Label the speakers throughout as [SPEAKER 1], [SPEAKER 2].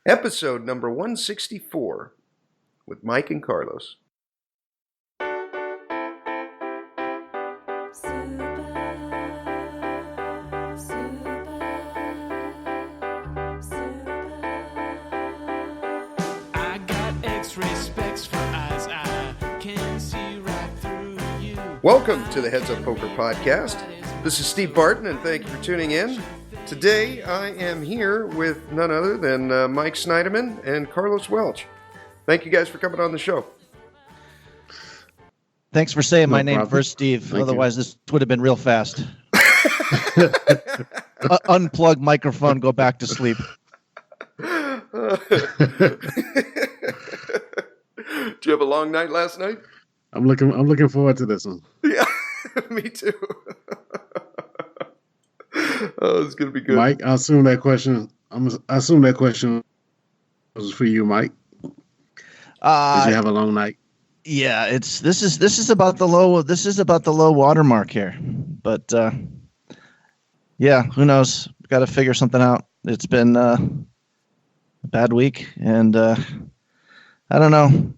[SPEAKER 1] Episode number 164 with Mike and Carlos. Welcome to the Heads Up Poker Podcast. This is Steve Barton, and thank you for tuning in. Today, I am here with none other than Mike Snyderman and Carlos Welch. Thank you guys for coming on the show.
[SPEAKER 2] Thanks for saying my name first, Steve. Otherwise, this would have been real fast. Unplug microphone, go back to sleep.
[SPEAKER 1] Did you have a long night last night?
[SPEAKER 3] I'm looking forward to this one.
[SPEAKER 1] Yeah, me too. Oh, it's gonna be good,
[SPEAKER 3] Mike. I assume that question was for you, Mike. Did you have a long night?
[SPEAKER 2] Yeah, this is about the low water mark here, but yeah, who knows? Got to figure something out. It's been a bad week, and I don't know.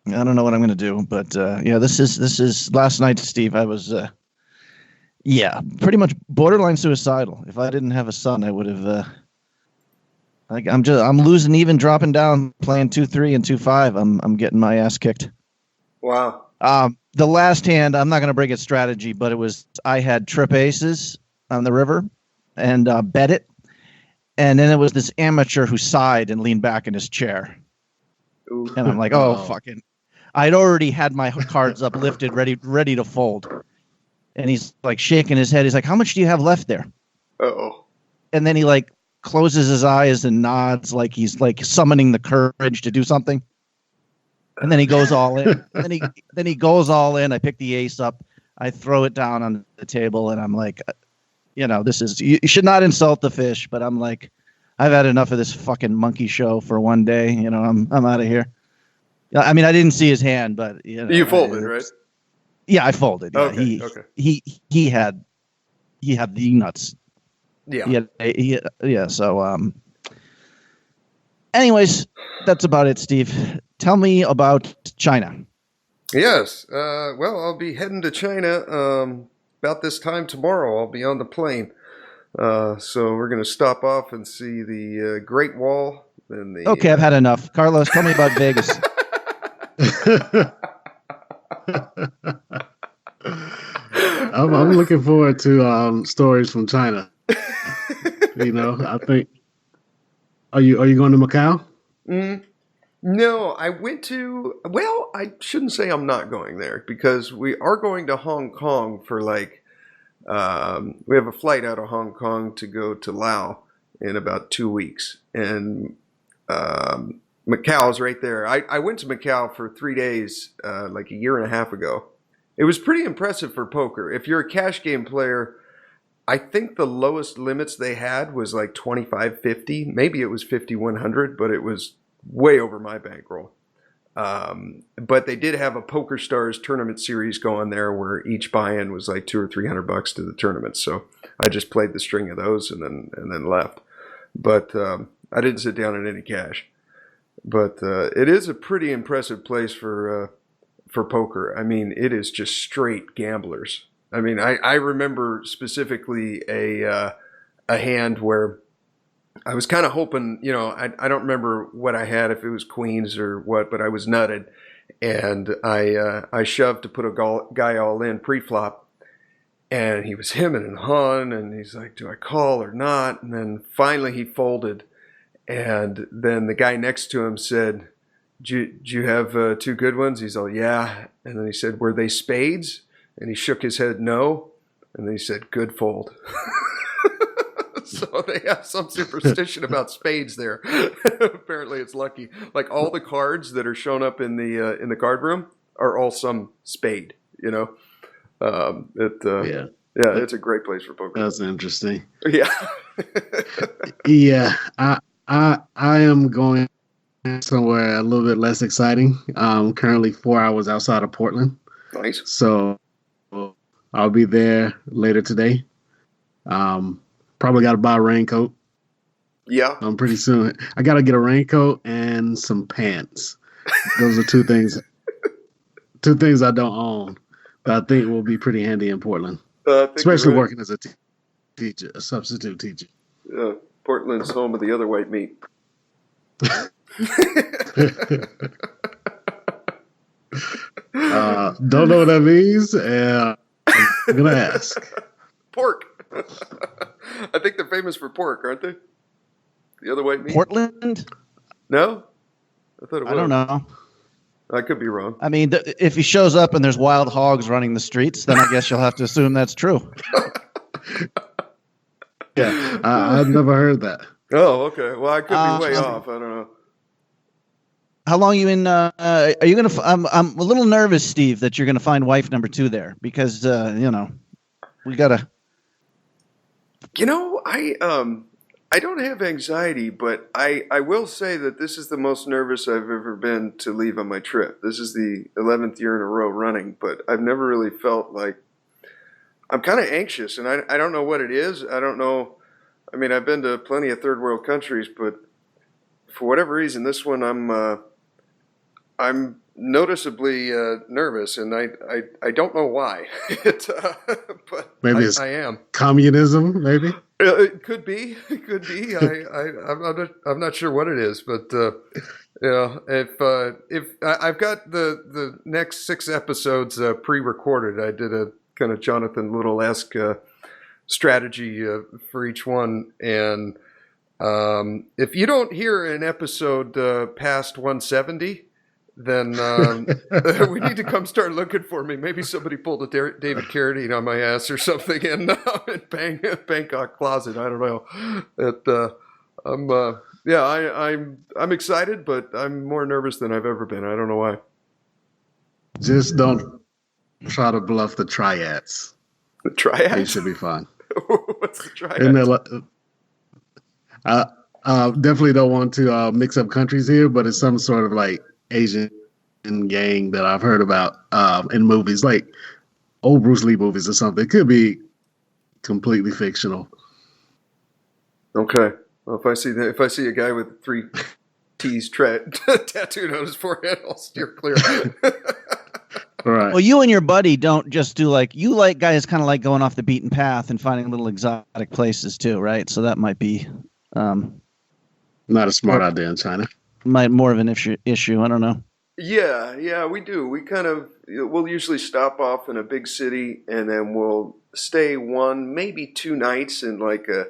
[SPEAKER 2] I don't know what I'm going to do, but yeah, this is last night, Steve. I was pretty much borderline suicidal. If I didn't have a son, I would have. I'm losing, even dropping down, playing 2-3 and 2-5. I'm getting my ass kicked.
[SPEAKER 1] Wow.
[SPEAKER 2] The last hand, I'm not going to break its strategy, but I had trip aces on the river and bet it, and then it was this amateur who sighed and leaned back in his chair. Ooh. And I'm like, oh, fucking. I'd already had my cards uplifted, ready to fold. And he's like shaking his head. He's like, how much do you have left there?
[SPEAKER 1] Uh-oh.
[SPEAKER 2] And then he like closes his eyes and nods like he's like summoning the courage to do something. And then he goes all in. then he goes all in. I pick the ace up. I throw it down on the table. And I'm like, you should not insult the fish. But I'm like, I've had enough of this fucking monkey show for one day. I'm out of here. I mean, I didn't see his hand, but
[SPEAKER 1] you folded, right?
[SPEAKER 2] Yeah, I folded. Yeah.
[SPEAKER 1] Okay.
[SPEAKER 2] He had the nuts.
[SPEAKER 1] Yeah.
[SPEAKER 2] Yeah. So, anyways, that's about it, Steve. Tell me about China.
[SPEAKER 1] Yes. Well, I'll be heading to China about this time tomorrow. I'll be on the plane. So we're going to stop off and see the Great Wall. And the,
[SPEAKER 2] okay, I've had enough. Carlos, tell me about Vegas.
[SPEAKER 3] I'm looking forward to stories from China. I think. Are you going to Macau?
[SPEAKER 1] No, I went to. Well, I shouldn't say I'm not going there because we are going to Hong Kong for like. We have a flight out of Hong Kong to go to Laos in about 2 weeks, and Macau's right there. I went to Macau for 3 days, like a year and a half ago. It was pretty impressive for poker. If you're a cash game player, I think the lowest limits they had was like 2550. Maybe it was 5100, but it was way over my bankroll. But they did have a Poker Stars tournament series going there where each buy-in was like $200 or $300 to the tournament. So I just played the string of those and then left. But I didn't sit down in any cash. But it is a pretty impressive place for poker. I mean, it is just straight gamblers. I mean, I remember specifically a hand where I was kind of hoping, I don't remember what I had, if it was queens or what, but I was nutted. And I shoved to put a guy all in pre-flop. And he was hemming and hawing, and he's like, do I call or not? And then finally he folded. And then the guy next to him said, do you have two good ones? He's all, yeah. And then he said, were they spades? And he shook his head, no. And then he said, good fold. So they have some superstition about spades there. Apparently it's lucky. Like all the cards that are shown up in the card room are all some spade, Yeah, it's a great place for poker.
[SPEAKER 3] That's interesting.
[SPEAKER 1] Yeah.
[SPEAKER 3] Yeah, I am going somewhere a little bit less exciting. Currently 4 hours outside of Portland.
[SPEAKER 1] Nice.
[SPEAKER 3] So I'll be there later today. Probably got to buy a raincoat.
[SPEAKER 1] Yeah.
[SPEAKER 3] Pretty soon. I got to get a raincoat and some pants. Those are two things. Two things I don't own that I think will be pretty handy in Portland,
[SPEAKER 1] I think
[SPEAKER 3] especially
[SPEAKER 1] you're right.
[SPEAKER 3] working as a teacher, a substitute teacher.
[SPEAKER 1] Portland's home of the other white meat.
[SPEAKER 3] Don't know what that means, and I'm gonna ask.
[SPEAKER 1] Pork. I think they're famous for pork, aren't they? The other white meat.
[SPEAKER 2] Portland?
[SPEAKER 1] No, I thought it was.
[SPEAKER 2] I don't know.
[SPEAKER 1] I could be wrong.
[SPEAKER 2] I mean, if he shows up and there's wild hogs running the streets, then I guess you'll have to assume that's true.
[SPEAKER 3] Yeah, I've never heard that.
[SPEAKER 1] Oh, okay. Well, I could be way off. I don't know.
[SPEAKER 2] How long you in? Are you gonna? I'm a little nervous, Steve, that you're gonna find wife number 2 there because we gotta.
[SPEAKER 1] I don't have anxiety, but I will say that this is the most nervous I've ever been to leave on my trip. This is the 11th year in a row running, but I've never really felt like I'm kind of anxious, and I don't know what it is. I don't know. I mean, I've been to plenty of third world countries, but for whatever reason, this one I'm noticeably nervous, and I don't know why. But
[SPEAKER 3] Maybe
[SPEAKER 1] I am.
[SPEAKER 3] Communism, maybe.
[SPEAKER 1] It could be. It could be. I'm not sure what it is, but if I've got the next 6 episodes pre-recorded, I did a kind of Jonathan Little-esque strategy for each one, and if you don't hear an episode past 170. Then we need to come start looking for me. Maybe somebody pulled a David Carradine on my ass or something in Bangkok closet. I don't know. I'm excited, but I'm more nervous than I've ever been. I don't know why.
[SPEAKER 3] Just don't try to bluff the triads.
[SPEAKER 1] The triads?
[SPEAKER 3] They should be fine.
[SPEAKER 1] What's the triads?
[SPEAKER 3] Definitely don't want to mix up countries here, but it's some sort of like Asian gang that I've heard about in movies, like old Bruce Lee movies or something. It could be completely fictional.
[SPEAKER 1] Okay. Well, if I see a guy with 3 T's tattooed on his forehead, I'll steer clear.
[SPEAKER 3] Right.
[SPEAKER 2] Well, you and your buddy don't just do you like guys kind of like going off the beaten path and finding little exotic places too, right? So that might be
[SPEAKER 3] not a smart idea in China.
[SPEAKER 2] More of an issue. I don't know.
[SPEAKER 1] Yeah, we do. We'll usually stop off in a big city, and then we'll stay 1, maybe 2 nights in like a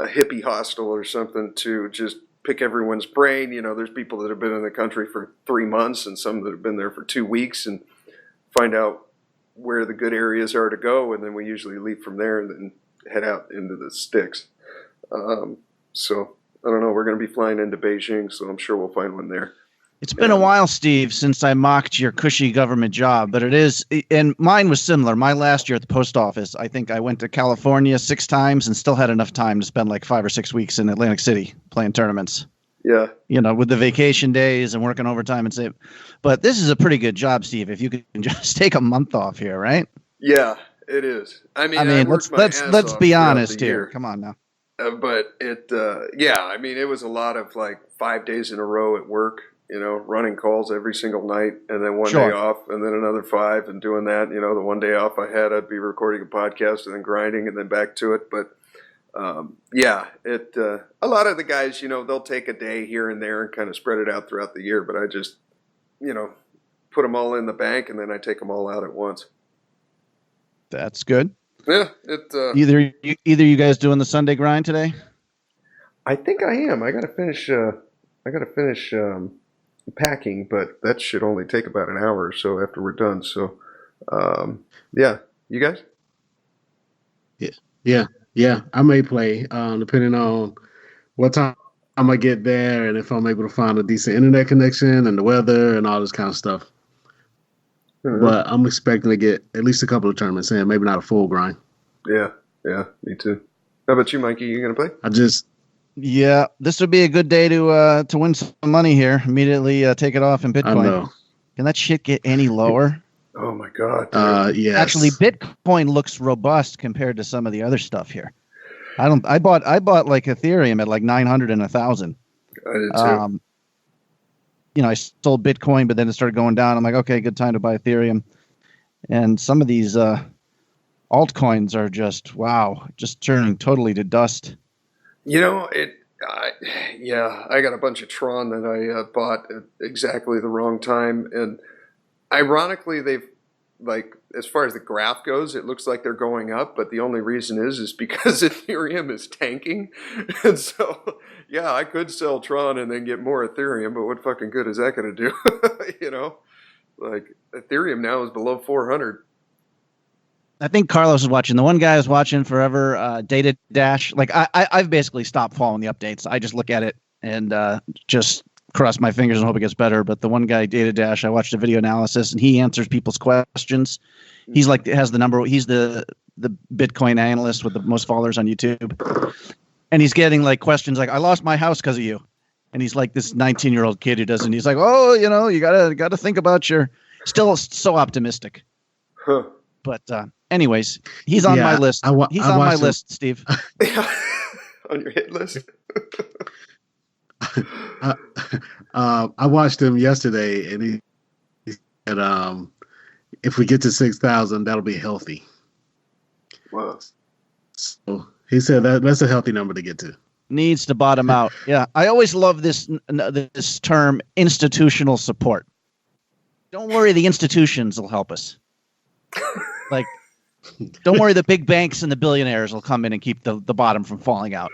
[SPEAKER 1] hippie hostel or something to just pick everyone's brain. There's people that have been in the country for 3 months and some that have been there for 2 weeks, and find out where the good areas are to go, and then we usually leave from there and then head out into the sticks. So I don't know. We're going to be flying into Beijing, so I'm sure we'll find one there.
[SPEAKER 2] It's been a while, Steve, since I mocked your cushy government job, but it is, and mine was similar. My last year at the post office, I think I went to California 6 times and still had enough time to spend like 5 or 6 weeks in Atlantic City playing tournaments.
[SPEAKER 1] Yeah.
[SPEAKER 2] With the vacation days and working overtime and save. But this is a pretty good job, Steve, if you can just take a month off here, right?
[SPEAKER 1] Yeah, it is. I mean
[SPEAKER 2] let's be honest here. Come on now.
[SPEAKER 1] But it was a lot of like 5 days in a row at work, running calls every single night, and then one day off, and then another 5, and doing that. The one day off I had, I'd be recording a podcast and then grinding and then back to it. But a lot of the guys, they'll take a day here and there and kind of spread it out throughout the year. But I just, put them all in the bank, and then I take them all out at once.
[SPEAKER 2] That's good.
[SPEAKER 1] Yeah,
[SPEAKER 2] either you guys doing the Sunday grind today?
[SPEAKER 1] I think I am. I gotta finish packing, but that should only take about an hour or so after we're done. So, you guys?
[SPEAKER 3] Yeah. I may play depending on what time I get there and if I'm able to find a decent internet connection and the weather and all this kind of stuff. Mm-hmm. But I'm expecting to get at least a couple of tournaments in, maybe not a full grind.
[SPEAKER 1] Yeah, me too. How about you, Mikey? You gonna play?
[SPEAKER 2] Yeah, this would be a good day to win some money here. Immediately take it off in Bitcoin.
[SPEAKER 3] I know.
[SPEAKER 2] Can that shit get any lower?
[SPEAKER 1] Oh my God.
[SPEAKER 3] Yes.
[SPEAKER 2] Actually, Bitcoin looks robust compared to some of the other stuff here. I bought like Ethereum at like 900 and 1,000.
[SPEAKER 1] I did too.
[SPEAKER 2] I sold Bitcoin, but then it started going down. I'm like, okay, good time to buy Ethereum. And some of these altcoins are just turning totally to dust.
[SPEAKER 1] I got a bunch of Tron that I bought at exactly the wrong time, and ironically, they've like as far as the graph goes, it looks like they're going up, but the only reason is because Ethereum is tanking, and so yeah, I could sell Tron and then get more Ethereum, but what fucking good is that going to do? Like Ethereum now is below 400.
[SPEAKER 2] I think Carlos is watching. The one guy is watching forever. Data Dash. Like I've basically stopped following the updates. I just look at it and just cross my fingers and hope it gets better. But the one guy, Data Dash, I watched a video analysis and he answers people's questions. He's like has the number. He's the Bitcoin analyst with the most followers on YouTube, and he's getting like questions like, "I lost my house because of you," and he's like this 19-year-old kid who doesn't. He's like, "Oh, you gotta think about your." Still so optimistic.
[SPEAKER 1] Huh.
[SPEAKER 2] But anyways, he's on my list. He's on my list, Steve.
[SPEAKER 1] On your hit list.
[SPEAKER 3] I watched him yesterday, and he said, if we get to 6,000, that'll be healthy.
[SPEAKER 1] Wow.
[SPEAKER 3] So he said that's a healthy number to get to.
[SPEAKER 2] Needs to bottom out. Yeah, I always love this term, institutional support. Don't worry, the institutions will help us. Like, don't worry, the big banks and the billionaires will come in and keep the bottom from falling out.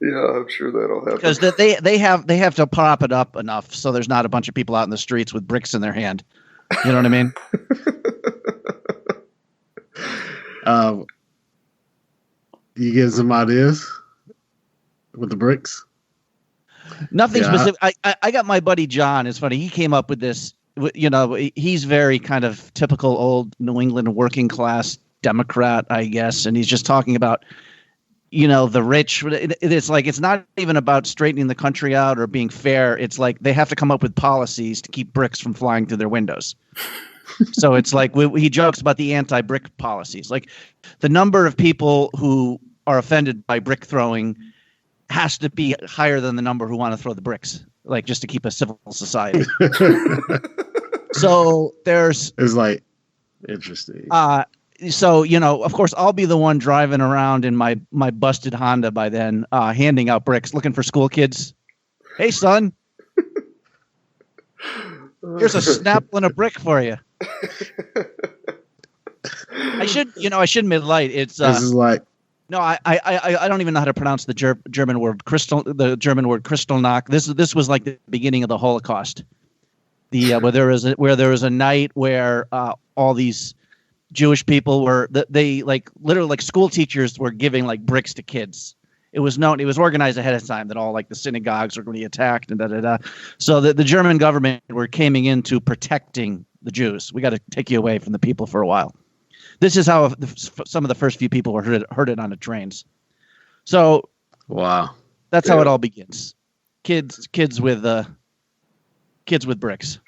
[SPEAKER 1] Yeah, I'm sure that'll happen.
[SPEAKER 2] Because they have to prop it up enough so there's not a bunch of people out in the streets with bricks in their hand. You know what I mean?
[SPEAKER 3] You get some ideas with the bricks?
[SPEAKER 2] Nothing specific. I got my buddy John. It's funny. He came up with this. He's very kind of typical old New England working class Democrat, I guess. And he's just talking about, the rich. It's like it's not even about straightening the country out or being fair. It's like they have to come up with policies to keep bricks from flying through their windows. So it's like he jokes about the anti-brick policies. Like the number of people who are offended by brick throwing has to be higher than the number who want to throw the bricks, like just to keep a civil society. So it's
[SPEAKER 3] like interesting.
[SPEAKER 2] So, of course, I'll be the one driving around in my busted Honda by then, handing out bricks, looking for school kids. Hey, son, here's a snapple and a brick for you. I should admit, it's
[SPEAKER 3] this is like.
[SPEAKER 2] No, I don't even know how to pronounce the German word Kristallnacht. This was like the beginning of the Holocaust. Where there was a night where all these Jewish people literally like school teachers were giving like bricks to kids. It was organized ahead of time that all like the synagogues were going to be attacked and da. So the German government came into protecting the Jews. We got to take you away from the people for a while. This is how some of the first few people were herded onto trains. So,
[SPEAKER 3] wow,
[SPEAKER 2] that's how it all begins. Kids with bricks.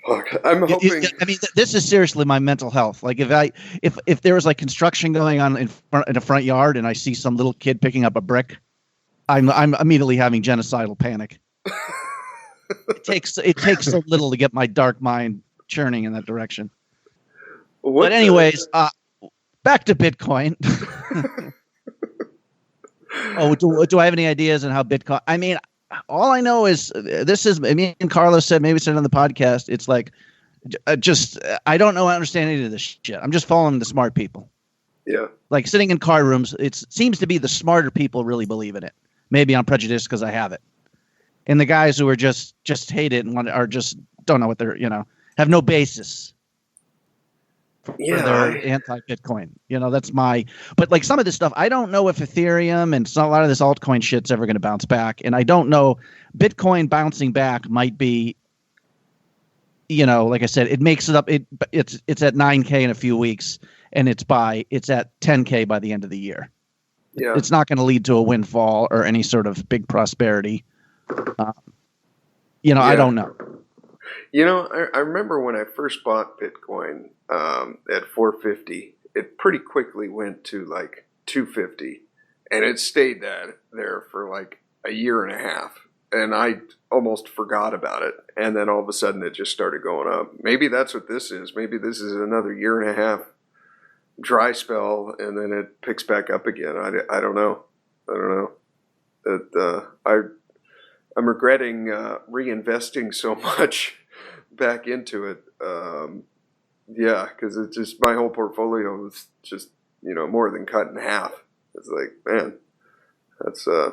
[SPEAKER 1] Look, I'm hoping.
[SPEAKER 2] I mean, this is seriously my mental health. Like if there was like construction going on in a front yard and I see some little kid picking up a brick, I'm immediately having genocidal panic. It takes so little to get my dark mind churning in that direction. But anyways, back to Bitcoin. Do I have any ideas on how Bitcoin? I mean, all I know is me and Carlos said, maybe said on the podcast, it's like, I don't understand any of this shit. I'm just following the smart people.
[SPEAKER 1] Yeah. Like
[SPEAKER 2] sitting in car rooms, it seems to be the smarter people really believe in it. Maybe I'm prejudiced because I have it. And the guys who are just hate it and are just don't know what they're, have no basis. They're anti-Bitcoin. That's but like some of this stuff, I don't know if Ethereum and a lot of this altcoin shit's ever going to bounce back. And I don't know, Bitcoin bouncing back might be, like I said, it makes it up. It's at 9K in a few weeks and it's at 10K by the end of the year. Yeah. It's not going to lead to a windfall or any sort of big prosperity. I don't know.
[SPEAKER 1] I remember when I first bought Bitcoin at 450, it pretty quickly went to like 250, and it stayed there for like a year and a half, and I almost forgot about it. And then all of a sudden, it just started going up. Maybe that's what this is. Maybe this is another year and a half dry spell, and then it picks back up again. I don't know. I'm regretting reinvesting so much back into it. Because it's just my whole portfolio was just more than cut in half. It's like, man, that's yeah.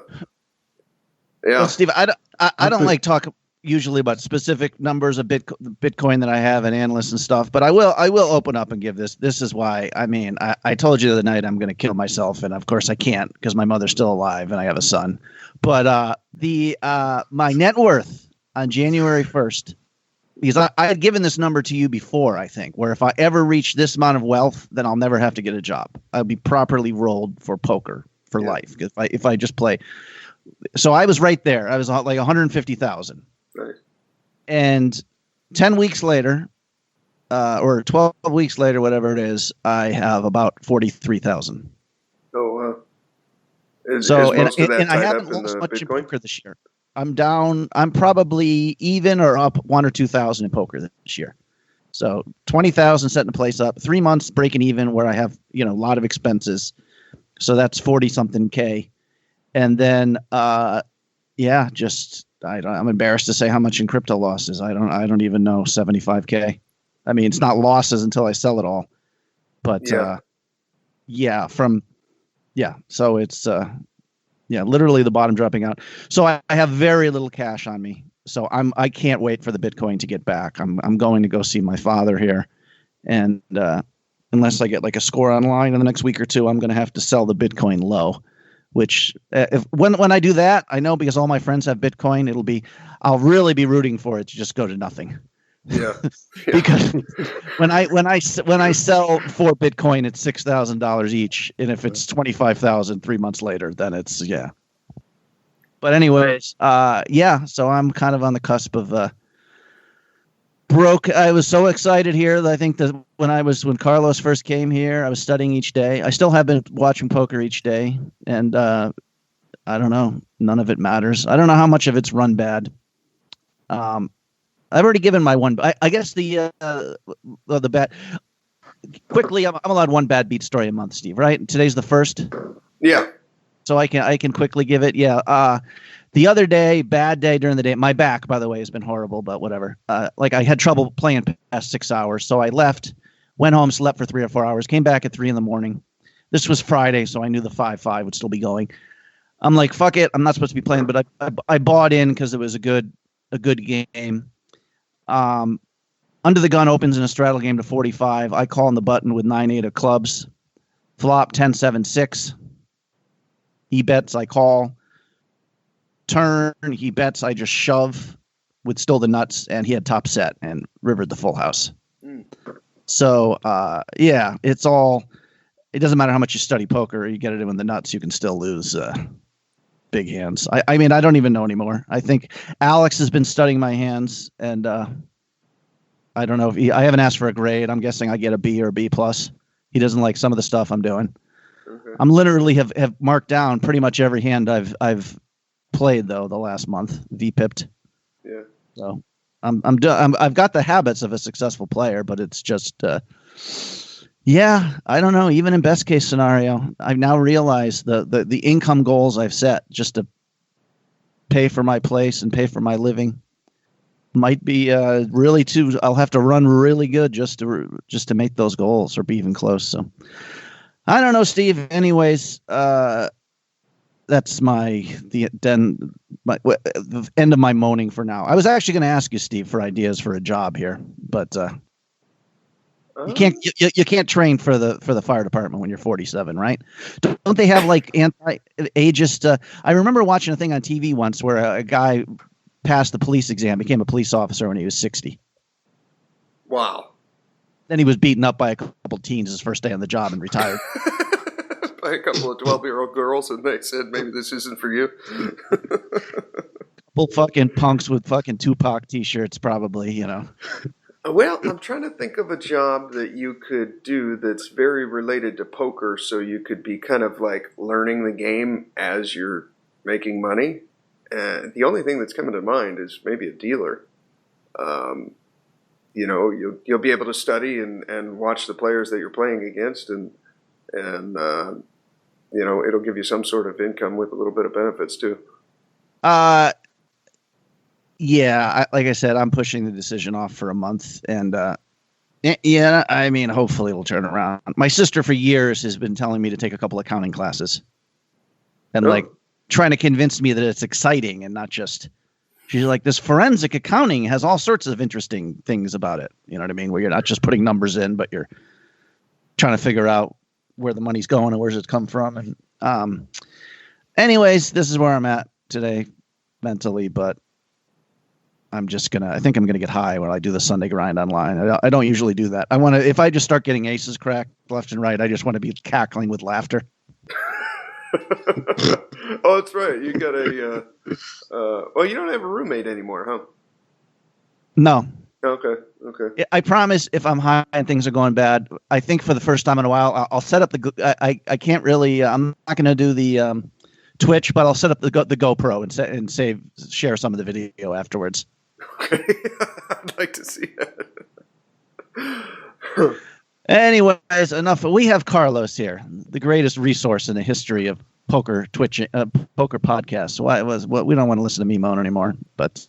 [SPEAKER 2] Well, Steve, I don't like talk usually about specific numbers of Bitcoin that I have and analysts and stuff, but I will open up and give this. This is why. I mean, I told you the other night I'm going to kill myself, and of course I can't because my mother's still alive and I have a son. But my net worth on January 1st, because I had given this number to you before, I think, where if I ever reach this amount of wealth, then I'll never have to get a job. I'll be properly rolled for poker for life if I just play. So I was right there. I was like 150,000.
[SPEAKER 1] Right.
[SPEAKER 2] And 10 weeks later, or 12 weeks later, whatever it is, I have about 43,000.
[SPEAKER 1] So,
[SPEAKER 2] I haven't lost much in poker this year. I'm down. I'm probably even or up 1,000 or 2,000 in poker this year. So 20,000 setting the place up. 3 months breaking even, where I have a lot of expenses. So that's 40 something K. And then I'm embarrassed to say how much in crypto losses. I don't even know. 75K. I mean, it's not losses until I sell it all. But so it's literally the bottom dropping out. So I have very little cash on me. So I can't wait for the Bitcoin to get back. I'm going to go see my father here, and unless I get like a score online in the next week or two, I'm going to have to sell the Bitcoin low. Which when I do that, I know because all my friends have Bitcoin, I'll really be rooting for it to just go to nothing.
[SPEAKER 1] Yeah.
[SPEAKER 2] Because when I sell for Bitcoin, it's $6,000 each, and if it's 25,000 3 months later, then it's But anyways, so I'm kind of on the cusp of broke. I was so excited here that I think that when Carlos first came here, I was studying each day. I still have been watching poker each day, and I don't know. None of it matters. I don't know how much of it's run bad. I've already given my one. I guess the bad. Quickly, I'm allowed one bad beat story a month, Steve. Right? Today's the first.
[SPEAKER 1] Yeah.
[SPEAKER 2] So I can quickly give it. Yeah. The other day, bad day during the day. My back, by the way, has been horrible, but whatever. I had trouble playing past 6 hours, so I left, went home, slept for 3 or 4 hours, came back at 3 a.m. This was Friday, so I knew the 5-5 would still be going. I'm like, fuck it, I'm not supposed to be playing, but I bought in because it was a good game. Under the gun opens in a straddle game to 45. I call on the button with 9-8 of clubs. Flop 10-7-6. He bets, I call. Turn, he bets, I just shove with still the nuts, and he had top set and rivered the full house. So it's all. It doesn't matter how much you study poker, you get it in with the nuts, you can still lose big hands. I mean, I don't even know anymore. I think Alex has been studying my hands, and I don't know if I haven't asked for a grade. I'm guessing I get a B or a B plus. He doesn't like some of the stuff I'm doing. Okay. I'm literally have marked down pretty much every hand I've played though the last month. V-pipped.
[SPEAKER 1] Yeah.
[SPEAKER 2] So I'm done. I've got the habits of a successful player, but it's just I don't know. Even in best case scenario, I've now realized the income goals I've set just to pay for my place and pay for my living might be really too. I'll have to run really good just to make those goals or be even close. So I don't know, Steve. Anyways, that's the end of my moaning for now. I was actually going to ask you, Steve, for ideas for a job here, but you can't train for the fire department when you're 47, right? Don't they have like anti-ageist? I remember watching a thing on TV once where a guy passed the police exam, became a police officer when he was 60.
[SPEAKER 1] Wow.
[SPEAKER 2] Then he was beaten up by a couple teens his first day on the job and retired.
[SPEAKER 1] By a couple of 12-year-old girls, and they said, maybe this isn't for you.
[SPEAKER 2] Couple fucking punks with fucking Tupac t-shirts, probably,
[SPEAKER 1] Well, I'm trying to think of a job that you could do that's very related to poker, so you could be kind of like learning the game as you're making money. The only thing that's coming to mind is maybe a dealer. Um, you'll be able to study and watch the players that you're playing against, and it'll give you some sort of income with a little bit of benefits too.
[SPEAKER 2] Yeah, like I said, I'm pushing the decision off for a month, and yeah, I mean, hopefully it'll turn around. My sister for years has been telling me to take a couple accounting classes, and like trying to convince me that it's exciting and not just. She's like, this forensic accounting has all sorts of interesting things about it. You know what I mean? Where you're not just putting numbers in, but you're trying to figure out where the money's going and where's it come from. And anyways, this is where I'm at today mentally, but I think I'm gonna get high when I do the Sunday grind online. I don't usually do that. If I just start getting aces cracked left and right, I just want to be cackling with laughter.
[SPEAKER 1] Oh, that's right. You got well, you don't have a roommate anymore, huh?
[SPEAKER 2] No.
[SPEAKER 1] Okay.
[SPEAKER 2] I promise if I'm high and things are going bad, I think for the first time in a while, I'll set up I can't really, I'm not going to do the Twitch, but I'll set up the GoPro and share some of the video afterwards.
[SPEAKER 1] Okay. I'd like to see that.
[SPEAKER 2] Anyways, enough. We have Carlos here, the greatest resource in the history of poker poker podcasts. We don't want to listen to me moan anymore. But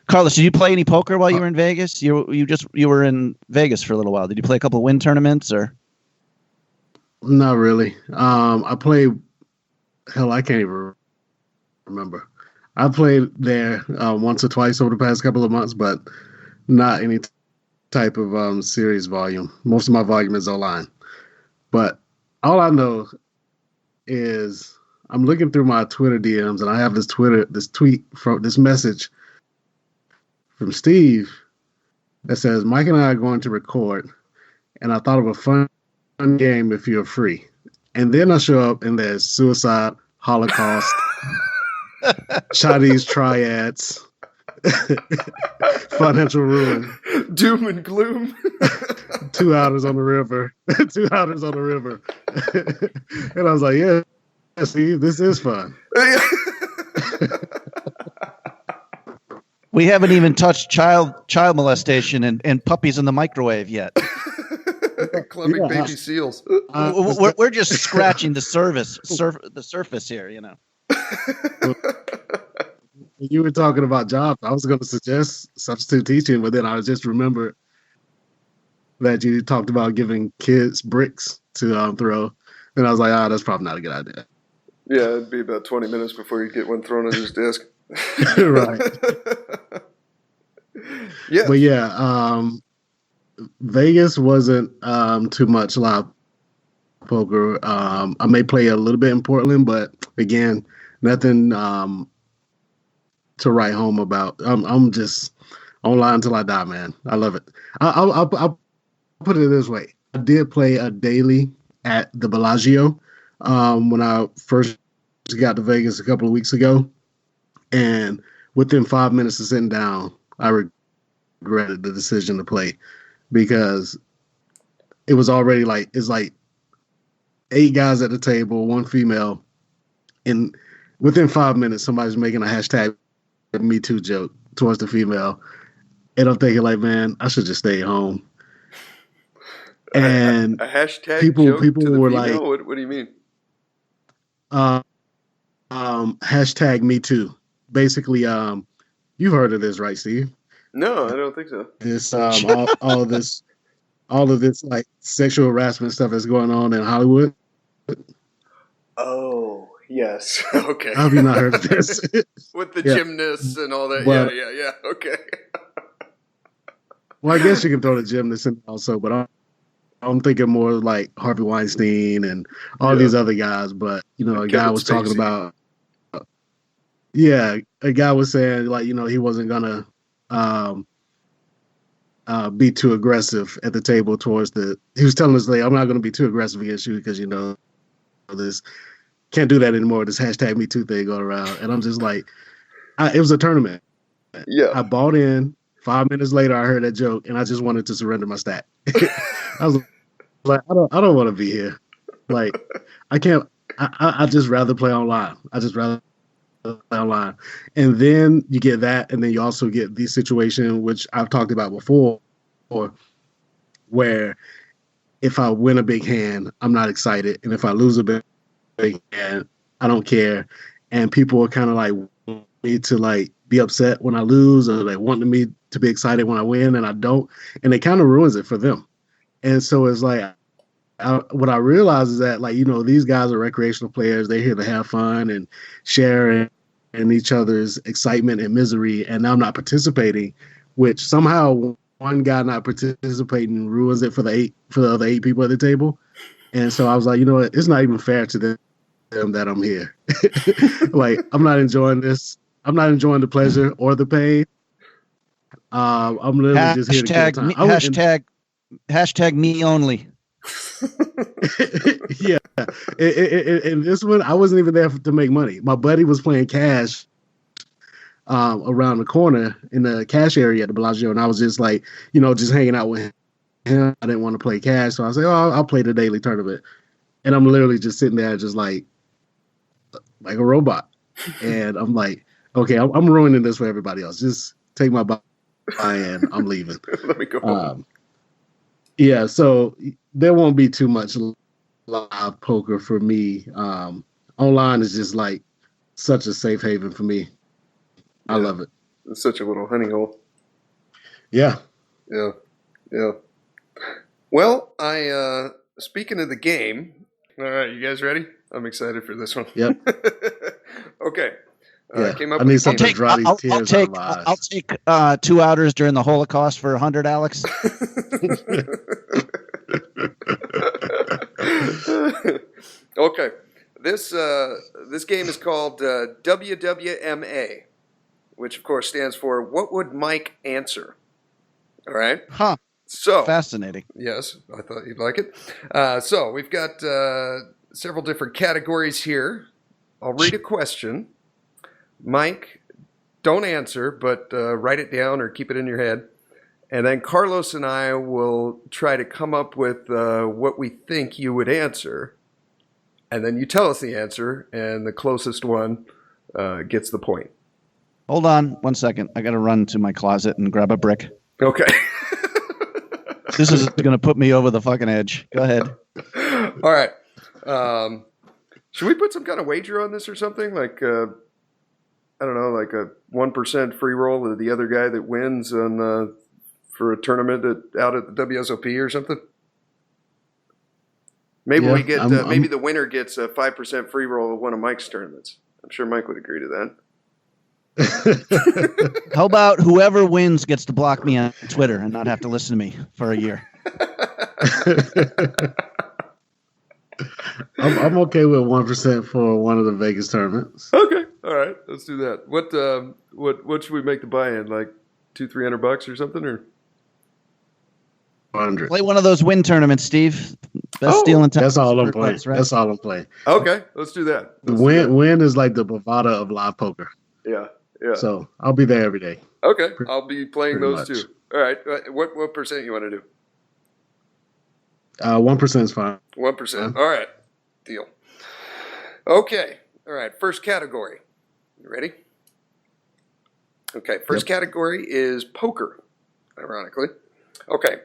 [SPEAKER 2] Carlos, did you play any poker while you were in Vegas? You were in Vegas for a little while. Did you play a couple of win tournaments or?
[SPEAKER 3] Not really. I played. Hell, I can't even remember. I played there once or twice over the past couple of months, but not any type of series volume. Most of my volume is online. But all I know is I'm looking through my Twitter DMs and I have this message from Steve that says, Mike and I are going to record, and I thought of a fun game if you're free. And then I show up and there's suicide, Holocaust, Chinese triads, financial ruin,
[SPEAKER 1] doom and gloom,
[SPEAKER 3] 2 hours on the river, 2 hours on the river. And I was like, yeah, Steve, this is fun.
[SPEAKER 2] We haven't even touched child molestation and puppies in the microwave yet.
[SPEAKER 1] Clubbing baby seals.
[SPEAKER 2] We're just scratching the surface here, you know.
[SPEAKER 3] You were talking about jobs. I was going to suggest substitute teaching, but then I just remembered that you talked about giving kids bricks to throw. And I was like, that's probably not a good idea.
[SPEAKER 1] Yeah, it'd be about 20 minutes before you get one thrown on his desk.
[SPEAKER 3] Right.
[SPEAKER 1] Yeah.
[SPEAKER 3] But yeah, Vegas wasn't too much live poker. I may play a little bit in Portland, but again, nothing to write home about. I'm just online until I die, man. I love it. I'll put it this way. I did play a daily at the Bellagio when I first got to Vegas a couple of weeks ago. And within 5 minutes of sitting down, I regretted the decision to play because it was already it's like 8 guys at the table, 1 female. And within 5 minutes, somebody's making a hashtag Me Too joke towards the female. And I'm thinking like, man, I should just stay home. And
[SPEAKER 1] a hashtag
[SPEAKER 3] people
[SPEAKER 1] joke to the
[SPEAKER 3] were
[SPEAKER 1] female?
[SPEAKER 3] like,
[SPEAKER 1] what do you mean?
[SPEAKER 3] Hashtag Me Too. Basically, you've heard of this, right, Steve?
[SPEAKER 1] No, I don't think so.
[SPEAKER 3] This all of this like sexual harassment stuff that's going on in Hollywood.
[SPEAKER 1] Oh, yes. Okay.
[SPEAKER 3] How have you not heard of this?
[SPEAKER 1] With the
[SPEAKER 3] Yeah.
[SPEAKER 1] gymnasts and all that.
[SPEAKER 3] But-
[SPEAKER 1] Yeah. Okay.
[SPEAKER 3] Well, I guess you can throw the gymnasts in also, but I'm thinking more like Harvey Weinstein and all these other guys. But a
[SPEAKER 1] Kevin
[SPEAKER 3] guy was talking
[SPEAKER 1] Spacey.
[SPEAKER 3] about. A guy was saying like he wasn't gonna be too aggressive at the table towards the. He was telling us like, I'm not gonna be too aggressive against you because this can't do that anymore. This hashtag Me Too thing going around, and I'm just like, it was a tournament.
[SPEAKER 1] Yeah.
[SPEAKER 3] I bought in 5 minutes later, I heard that joke, and I just wanted to surrender my stack. I was like, I don't want to be here. Like, I can't. I just rather play online. I just rather play online. And then you get that, and then you also get the situation which I've talked about before, where if I win a big hand, I'm not excited, and if I lose a big hand, I don't care. And people are kind of like me to like be upset when I lose, or they want me to be excited when I win, and I don't, and it kind of ruins it for them. And so it's like, what I realize is that, like, you know, these guys are recreational players. They're here to have fun and share in each other's excitement and misery. And I'm not participating, which somehow one guy not participating ruins it for the other 8 people at the table. And so I was like, you know what? It's not even fair to them that I'm here. Like, I'm not enjoying this. I'm not enjoying the pleasure or the pain. I'm literally just here to kill time.
[SPEAKER 2] Hashtag me only.
[SPEAKER 3] Yeah. In this one, I wasn't even there to make money. My buddy was playing cash around the corner in the cash area at the Bellagio, and I was just like, you know, just hanging out with him. I didn't want to play cash, so I said, "Oh, I'll play the daily tournament." And I'm literally just sitting there, just like a robot. And I'm like, okay, I'm ruining this for everybody else. Just take my buy-in. I'm leaving.
[SPEAKER 1] Let me go home.
[SPEAKER 3] Yeah, so there won't be too much live poker for me. Online is just like such a safe haven for me. I love it.
[SPEAKER 1] It's such a little honey hole.
[SPEAKER 3] Yeah.
[SPEAKER 1] Yeah. Well, speaking of the game, all right, you guys ready? I'm excited for this one.
[SPEAKER 3] Yep.
[SPEAKER 1] Okay.
[SPEAKER 3] Yeah.
[SPEAKER 1] Came up
[SPEAKER 3] I need something to dry these tears out of my eyes.
[SPEAKER 2] I'll take 2 outers during the Holocaust for 100, Alex.
[SPEAKER 1] Okay. This game is called WWMA, which of course stands for What Would Mike Answer? All right.
[SPEAKER 2] Huh.
[SPEAKER 1] So
[SPEAKER 2] fascinating.
[SPEAKER 1] Yes, I thought you'd like it. So we've got several different categories here. I'll read a question. Mike, don't answer, but write it down or keep it in your head. And then Carlos and I will try to come up with what we think you would answer. And then you tell us the answer, and the closest one gets the point.
[SPEAKER 2] Hold on 1 second. I got to run to my closet and grab a brick.
[SPEAKER 1] Okay.
[SPEAKER 2] This is going to put me over the fucking edge. Go ahead.
[SPEAKER 1] All right. Should we put some kind of wager on this or something? Like, I don't know, like a 1% free roll of the other guy that wins on for a tournament out at the WSOP or something? Maybe we get maybe the winner gets a 5% free roll of one of Mike's tournaments. I'm sure Mike would agree to that.
[SPEAKER 2] How about whoever wins gets to block me on Twitter and not have to listen to me for a year?
[SPEAKER 3] I'm okay with 1% for one of the Vegas tournaments.
[SPEAKER 1] Okay, all right, let's do that. What should we make the buy-in? Like $200-300 or something, or
[SPEAKER 3] 100.
[SPEAKER 2] Play one of those win tournaments, Steve. Best deal in town.
[SPEAKER 3] That's all I'm playing. Right? That's all I'm playing.
[SPEAKER 1] Okay, let's do that.
[SPEAKER 3] Win is like the bravado of live poker.
[SPEAKER 1] Yeah.
[SPEAKER 3] So I'll be there every day.
[SPEAKER 1] Okay, I'll be playing those
[SPEAKER 3] much.
[SPEAKER 1] too. All right, what percent you want to do?
[SPEAKER 3] 1% is fine.
[SPEAKER 1] 1%. All right, deal. Okay, all right. First category. You ready? Okay, first category is poker. Ironically. Okay,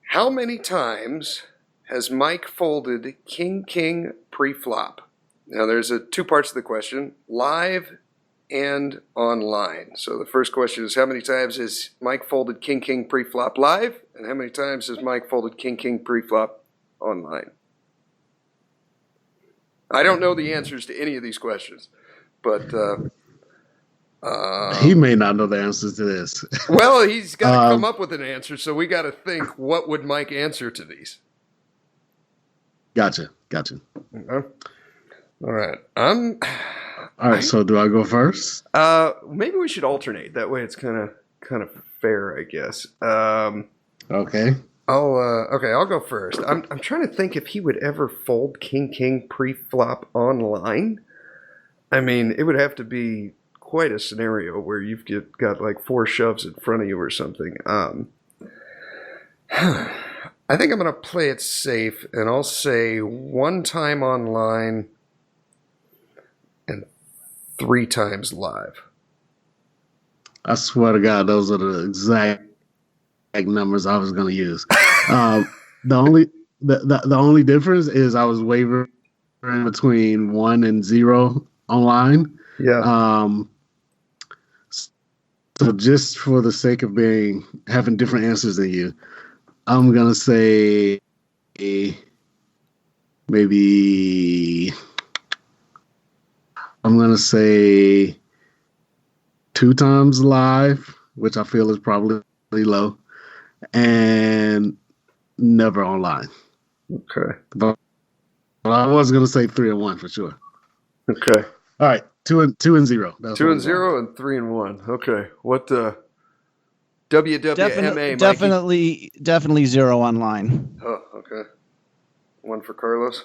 [SPEAKER 1] how many times has Mike folded king pre-flop? Now there's 2 parts of the question: live and online. So the first question is, how many times has Mike folded king pre-flop live, and how many times has Mike folded king pre-flop online? I don't know the answers to any of these questions, but
[SPEAKER 3] he may not know the answers to this.
[SPEAKER 1] Well, he's got to come up with an answer, so we got to think, what would Mike answer to these?
[SPEAKER 3] Gotcha.
[SPEAKER 1] All right.
[SPEAKER 3] All right, so do I go first?
[SPEAKER 1] Maybe we should alternate. That way it's kind of fair, I guess.
[SPEAKER 3] Okay.
[SPEAKER 1] I'll go first. I'm trying to think if he would ever fold king pre-flop online. I mean, it would have to be quite a scenario where you've got like 4 shoves in front of you or something. I think I'm going to play it safe, and I'll say 1 time online and 3 times live.
[SPEAKER 3] I swear to God, those are the exact numbers I was going to use. The only difference is I was wavering between 1 and 0 online.
[SPEAKER 1] Yeah.
[SPEAKER 3] So just for the sake of having different answers than you, I'm gonna say maybe 2 times live, which I feel is probably low, and never online.
[SPEAKER 1] Okay.
[SPEAKER 3] But I was gonna say 3 and 1 for sure.
[SPEAKER 1] Okay.
[SPEAKER 3] All right, 2 and 0. That's
[SPEAKER 1] 2 and 0 and 3 and 1. Okay. What WWMA,
[SPEAKER 2] definitely 0 online.
[SPEAKER 1] Oh, okay. 1 for Carlos.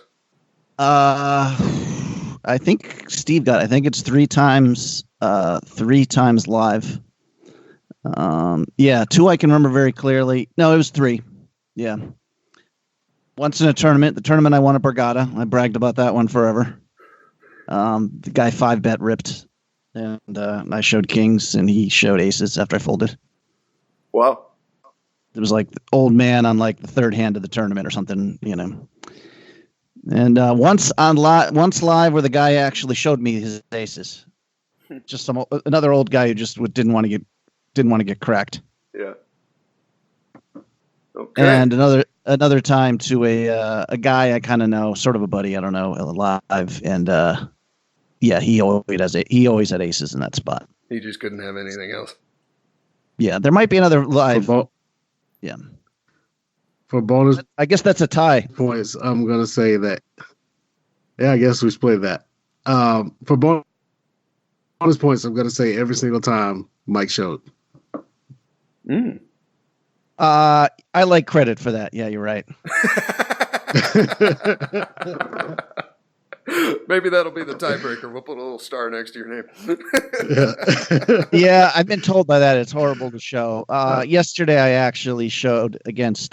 [SPEAKER 2] I think Steve got it. I think it's 3 times live. 2 I can remember very clearly. No, it was 3. Yeah. Once in a tournament, the tournament I won at Borgata. I bragged about that one forever. The guy 5-bet ripped, and I showed kings, and he showed aces after I folded.
[SPEAKER 1] Wow.
[SPEAKER 2] It was like the old man on like the 3rd hand of the tournament or something, you know. And once live, where the guy actually showed me his aces. Just another old guy who just didn't want to get cracked.
[SPEAKER 1] Yeah. Okay.
[SPEAKER 2] And another time to a guy I kind of know, sort of a buddy, I don't know, live, and he always had aces in that spot.
[SPEAKER 1] He just couldn't have anything else.
[SPEAKER 2] Yeah, there might be another live. Yeah.
[SPEAKER 3] For bonus,
[SPEAKER 2] I guess that's a tie.
[SPEAKER 3] Points, I'm gonna say that. Yeah, I guess we split that. For bonus points, I'm gonna say every single time Mike showed.
[SPEAKER 2] I like credit for that. Yeah, you're right.
[SPEAKER 1] Maybe that'll be the tiebreaker. We'll put a little star next to your name.
[SPEAKER 2] Yeah, I've been told by that it's horrible to show. Yesterday, I actually showed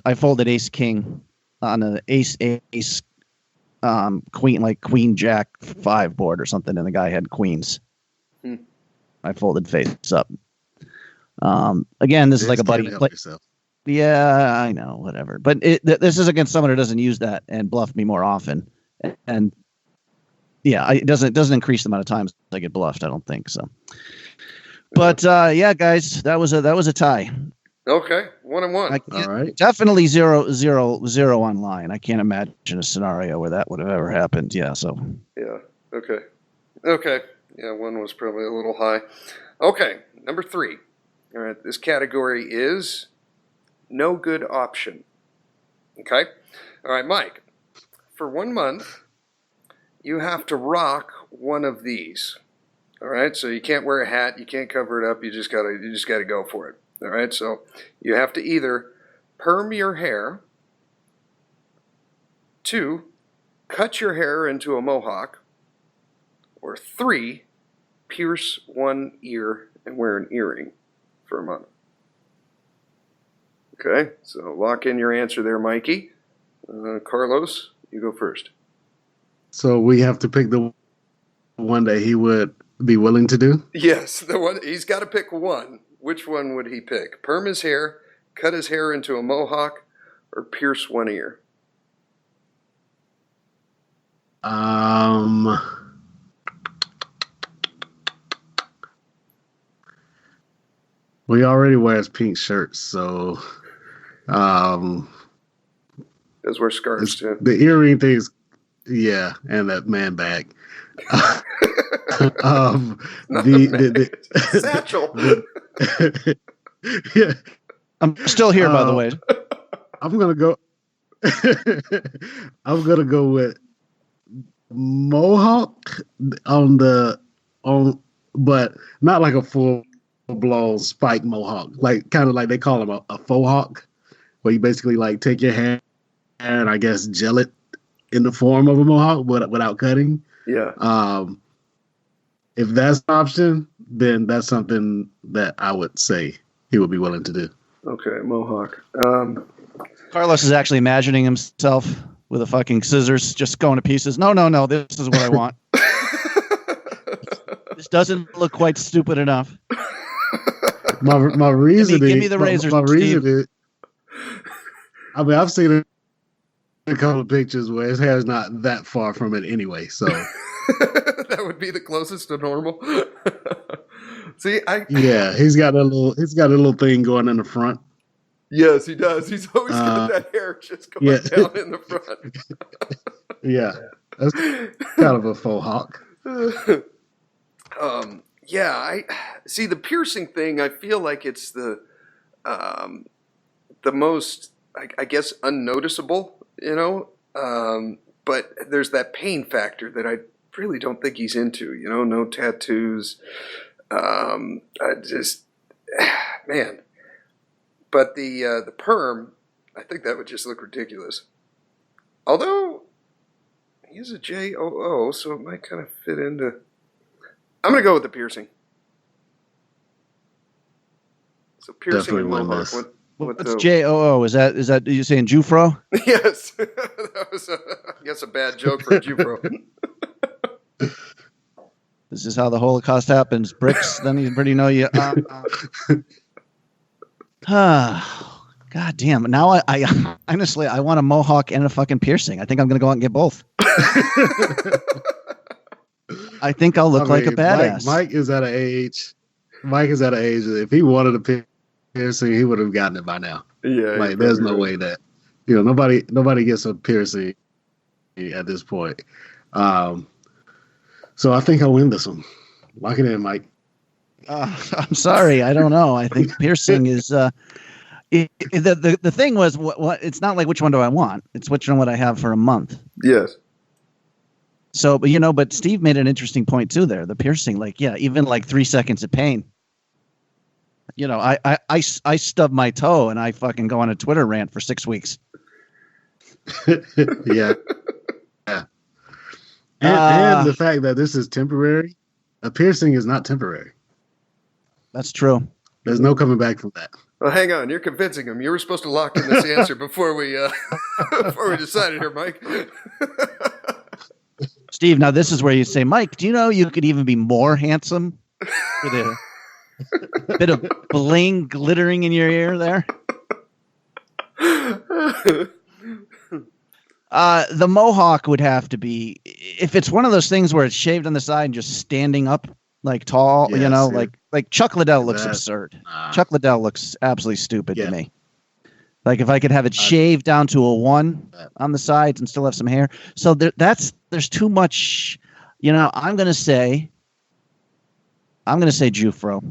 [SPEAKER 2] I folded ace king on an ace queen, like queen jack 5 board or something, and the guy had queens. I folded face up. Again, this is like a buddy. Yeah, I know, whatever. But this is against someone who doesn't use that and bluff me more often, and yeah, it doesn't increase the amount of times I get bluffed. I don't think so. But yeah, guys, that was a tie.
[SPEAKER 1] Okay, 1 and 1.
[SPEAKER 3] All right,
[SPEAKER 2] definitely 0 online. I can't imagine a scenario where that would have ever happened. Yeah, so
[SPEAKER 1] yeah, okay, yeah, 1 was probably a little high. Okay, number 3. All right, this category is no good option. Okay, all right, Mike. For 1 month, you have to rock one of these. All right, so you can't wear a hat, you can't cover it up, you just gotta go for it. All right, so you have to either perm your hair, 2, cut your hair into a mohawk, or 3, pierce one ear and wear an earring for a month. Okay, so lock in your answer there, Mikey. Carlos, you go first.
[SPEAKER 3] So we have to pick the one that he would be willing to do?
[SPEAKER 1] Yes, the one he's got to pick one. Which one would he pick? Perm his hair, cut his hair into a mohawk, or pierce one ear?
[SPEAKER 3] We already wears pink shirts, so
[SPEAKER 1] Those wear scarves too.
[SPEAKER 3] The earring things, yeah, and that man bag. The
[SPEAKER 1] satchel.
[SPEAKER 3] Yeah,
[SPEAKER 2] I'm still here, by the way.
[SPEAKER 3] I'm gonna go. I'm gonna go with mohawk but not like a full blown spike mohawk, like kind of like they call them a faux hawk, where you basically like take your hair and I guess gel it in the form of a mohawk, but without cutting.
[SPEAKER 1] Yeah.
[SPEAKER 3] If that's an option, then that's something that I would say he would be willing to do.
[SPEAKER 1] Okay, mohawk.
[SPEAKER 2] Carlos is actually imagining himself with a fucking scissors just going to pieces. No, this is what I want. This doesn't look quite stupid enough.
[SPEAKER 3] My reasoning.
[SPEAKER 2] Give me the razor.
[SPEAKER 3] My reason is. I mean, I've seen a couple of pictures where his hair is not that far from it anyway. So
[SPEAKER 1] that would be the closest to normal. See,
[SPEAKER 3] he's got a little thing going in the front.
[SPEAKER 1] Yes, he does. He's always got that hair just going down in the front.
[SPEAKER 3] Yeah, that's kind of a faux hawk.
[SPEAKER 1] I see the piercing thing. I feel like it's the most, I guess, unnoticeable. But there's that pain factor that I really don't think he's into. No tattoos. Man. But the perm, I think that would just look ridiculous. Although he's a JOO, so it might kind of fit into. I'm gonna go with the piercing. So piercing and mohawk.
[SPEAKER 2] What's JOO? Is that you saying Jufro?
[SPEAKER 1] Yes, that was I guess a bad joke for Jufro.
[SPEAKER 2] This is how the Holocaust happens. Bricks, then you pretty know you. God damn. Now I honestly, I want a mohawk and a fucking piercing. I think I'm going to go out and get both. I think I'll look like a badass.
[SPEAKER 3] Mike is at an age. If he wanted a piercing, he would have gotten it by now.
[SPEAKER 1] Yeah.
[SPEAKER 3] There's no way that, nobody gets a piercing at this point. So I think I'll win this one. Lock it in, Mike.
[SPEAKER 2] I'm sorry. I don't know. I think piercing is the thing was what it's not like which one do I want. It's which one would I have for a month.
[SPEAKER 1] Yes.
[SPEAKER 2] So, but Steve made an interesting point too there. The piercing, even 3 seconds of pain. I stub my toe and I fucking go on a Twitter rant for 6 weeks.
[SPEAKER 3] Yeah. And the fact that this is temporary, a piercing is not temporary.
[SPEAKER 2] That's true.
[SPEAKER 3] There's no coming back from that.
[SPEAKER 1] Well, hang on. You're convincing him. You were supposed to lock in this answer before we decided here, Mike.
[SPEAKER 2] Steve, now this is where you say, Mike, do you know you could even be more handsome with a bit of bling glittering in your ear there? The mohawk would have to be, if it's one of those things where it's shaved on the side and just standing up tall, like Chuck Liddell looks absurd. Chuck Liddell looks absolutely stupid to me. Like if I could have it shaved down to a 1 on the sides and still have some hair. So there's too much, I'm going to say Jufro.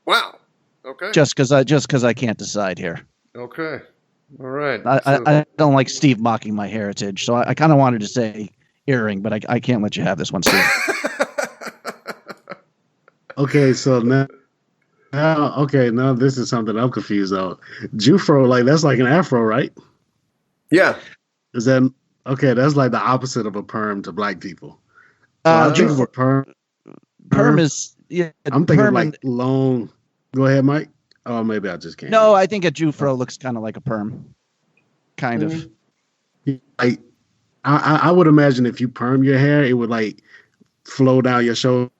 [SPEAKER 1] Wow. Okay.
[SPEAKER 2] Just because I can't decide here.
[SPEAKER 1] Okay. All right.
[SPEAKER 2] I don't like Steve mocking my heritage, so I kind of wanted to say earring, but I can't let you have this one, Steve.
[SPEAKER 3] Okay, so now this is something I'm confused on. Jufro, that's like an afro, right?
[SPEAKER 1] Yeah.
[SPEAKER 3] Is that okay? That's like the opposite of a perm to black people. I think of a perm.
[SPEAKER 2] Perm is
[SPEAKER 3] I'm thinking long. Go ahead, Mike. Oh, maybe I just can't.
[SPEAKER 2] No, I think a Jufro looks kind of like a perm. Kind of.
[SPEAKER 3] I would imagine if you perm your hair, it would flow down your shoulders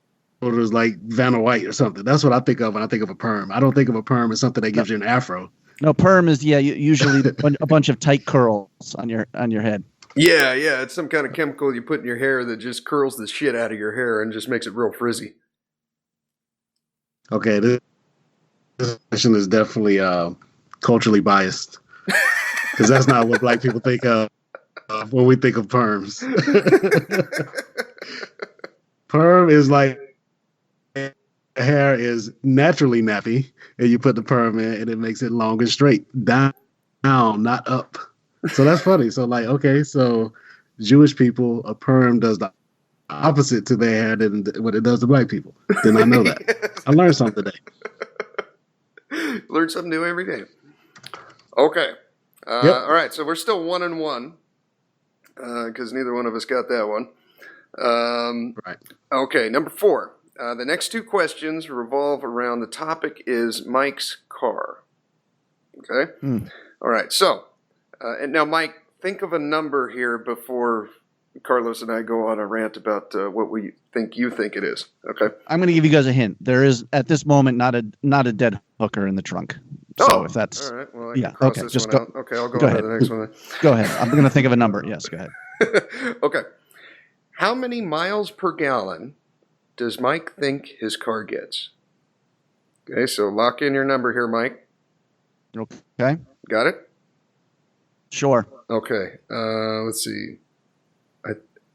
[SPEAKER 3] like Vanna White or something. That's what I think of when I think of a perm. I don't think of a perm as something that gives you an afro.
[SPEAKER 2] No, perm is usually a bunch of tight curls on your head.
[SPEAKER 1] Yeah, it's some kind of chemical you put in your hair that just curls the shit out of your hair and just makes it real frizzy.
[SPEAKER 3] Okay, this question is definitely culturally biased because that's not what black people think of when we think of perms. Perm is like hair is naturally nappy, and you put the perm in, and it makes it long and straight down, not up. So that's funny. So so Jewish people, a perm does the opposite to their hair than what it does to black people. Didn't I know that?
[SPEAKER 1] Yes.
[SPEAKER 3] I learned something today.
[SPEAKER 1] Learn something new every day. Okay.
[SPEAKER 3] Yep.
[SPEAKER 1] All right. So we're still 1-1 because neither one of us got that one.
[SPEAKER 3] Right.
[SPEAKER 1] Okay. Number 4. The next two questions revolve around the topic is Mike's car. Okay? All right. So, and now, Mike, think of a number here before Carlos and I go on a rant about what we think you think it is. Okay?
[SPEAKER 2] I'm going to give you guys a hint. There is, at this moment, not a dead hooker in the trunk. So if that's...
[SPEAKER 1] All right. Well, I
[SPEAKER 2] yeah,
[SPEAKER 1] can cross
[SPEAKER 2] okay,
[SPEAKER 1] this
[SPEAKER 2] just
[SPEAKER 1] one
[SPEAKER 2] go,
[SPEAKER 1] out. Okay, I'll
[SPEAKER 2] go
[SPEAKER 1] go on
[SPEAKER 2] ahead.
[SPEAKER 1] to the next one then.
[SPEAKER 2] Go ahead. I'm going to think of a number. Yes, go ahead.
[SPEAKER 1] Okay. How many miles per gallon does Mike think his car gets? Okay, so lock in your number here, Mike.
[SPEAKER 2] Okay.
[SPEAKER 1] Got it?
[SPEAKER 2] Sure.
[SPEAKER 1] Okay. Let's see.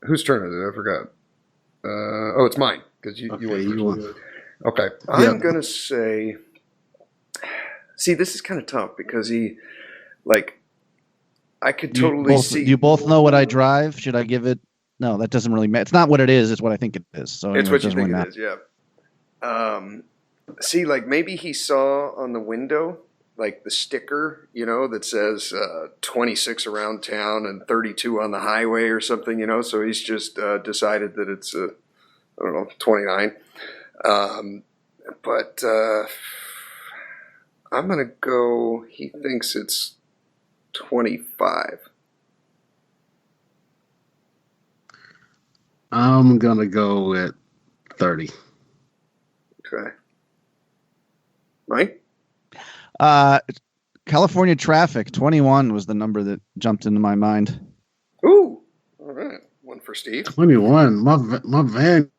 [SPEAKER 1] Whose turn is it? I forgot. Oh, it's mine because you went first. Okay. I'm going to say... See, this is kind of tough because I could totally see.
[SPEAKER 2] You both know what I drive. Should I give it? No, that doesn't really matter. It's not what it is. It's what I think it is. So
[SPEAKER 1] it's what you think it is. Yeah. See, maybe he saw on the window, the sticker, that says 26 around town and 32 on the highway or something, so he's just decided that it's, 29. But I'm going to go, he thinks it's 25.
[SPEAKER 3] I'm going to go with 30.
[SPEAKER 1] Okay. Right?
[SPEAKER 2] California traffic, 21 was the number that jumped into my mind.
[SPEAKER 1] Ooh. All right. One for Steve.
[SPEAKER 3] 21. My van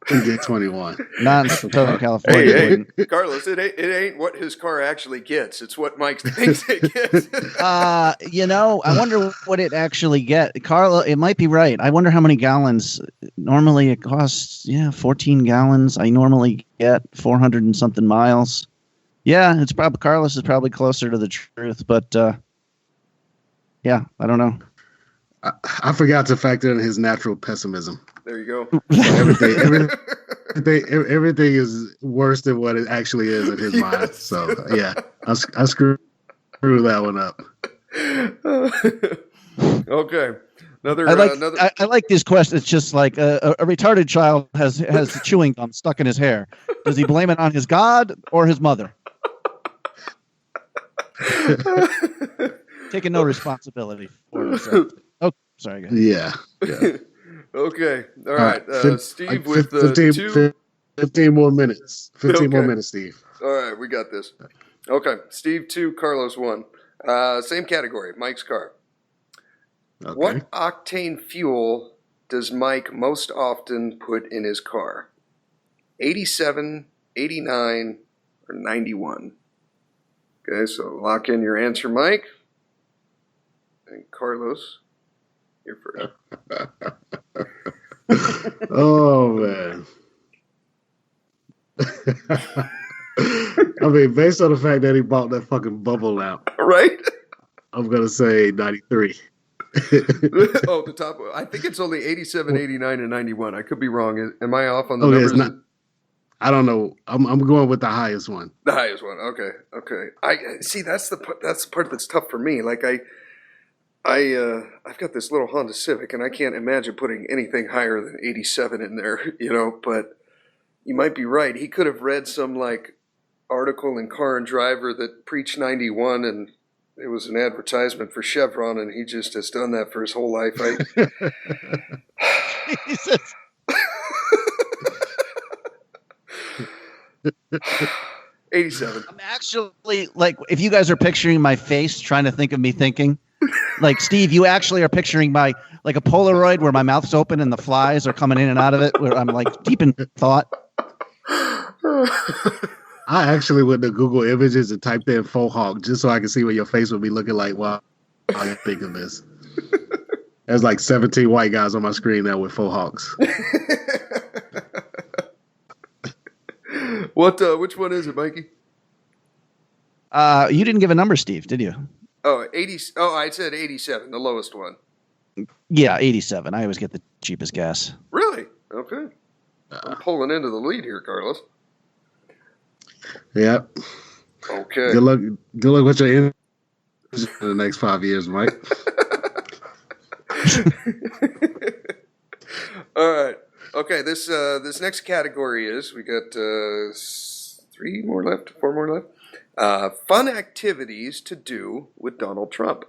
[SPEAKER 3] can get 21.
[SPEAKER 2] Not in Southern California.
[SPEAKER 1] Hey, Carlos, it ain't what his car actually gets. It's what Mike thinks it gets.
[SPEAKER 2] I wonder what it actually gets. Carlo, it might be right. I wonder how many gallons. Normally it costs, 14 gallons. I normally get 400 and something miles. Yeah, it's probably Carlos is probably closer to the truth, but I don't know.
[SPEAKER 3] I forgot to factor in his natural pessimism.
[SPEAKER 1] There you go.
[SPEAKER 3] Everything is worse than what it actually is in his mind. So I screw that one up.
[SPEAKER 1] Okay.
[SPEAKER 2] I like these questions. It's just like a retarded child has chewing gum stuck in his hair. Does he blame it on his God or his mother? Taking no responsibility for himself. Oh, sorry, guys.
[SPEAKER 3] Yeah.
[SPEAKER 1] Okay. All right. Steve with
[SPEAKER 3] 15 more minutes. 15 more minutes, Steve.
[SPEAKER 1] All right. We got this. Okay. Steve 2, Carlos 1. Same category. Mike's car. Okay. What octane fuel does Mike most often put in his car? 87, 89, or 91? Okay. So lock in your answer, Mike. And Carlos, you're first.
[SPEAKER 3] Oh, man. I mean, based on the fact that he bought that fucking bubble lamp.
[SPEAKER 1] Right?
[SPEAKER 3] I'm going to say 93.
[SPEAKER 1] Oh, the top. I think it's only 87, 89, and 91. I could be wrong. Am I off on the numbers?
[SPEAKER 3] It's not, I don't know. I'm going with the highest one.
[SPEAKER 1] The highest one. Okay. I see. That's the part that's tough for me. I've got this little Honda Civic, and I can't imagine putting anything higher than 87 in there, but you might be right. He could have read some, article in Car and Driver that preached 91, and it was an advertisement for Chevron, and he just has done that for his whole life.
[SPEAKER 2] Jesus.
[SPEAKER 1] 87.
[SPEAKER 2] I'm actually, if you guys are picturing my face trying to think of me thinking, Steve, you actually are picturing my, a Polaroid where my mouth's open and the flies are coming in and out of it, where I'm deep in thought.
[SPEAKER 3] I actually went to Google Images and typed in faux hawk just so I could see what your face would be looking like while I think of this. There's 17 white guys on my screen now with faux hawks.
[SPEAKER 1] Which one is it, Mikey?
[SPEAKER 2] You didn't give a number, Steve, did you?
[SPEAKER 1] Oh, 80. Oh, I said 87, the lowest one.
[SPEAKER 2] Yeah, 87. I always get the cheapest gas.
[SPEAKER 1] Really? Okay. I'm pulling into the lead here, Carlos.
[SPEAKER 3] Yep.
[SPEAKER 1] Okay.
[SPEAKER 3] Good luck with your in the next 5 years, Mike.
[SPEAKER 1] All right. Okay, this next category is, we got 4 more left. Fun activities to do with Donald Trump.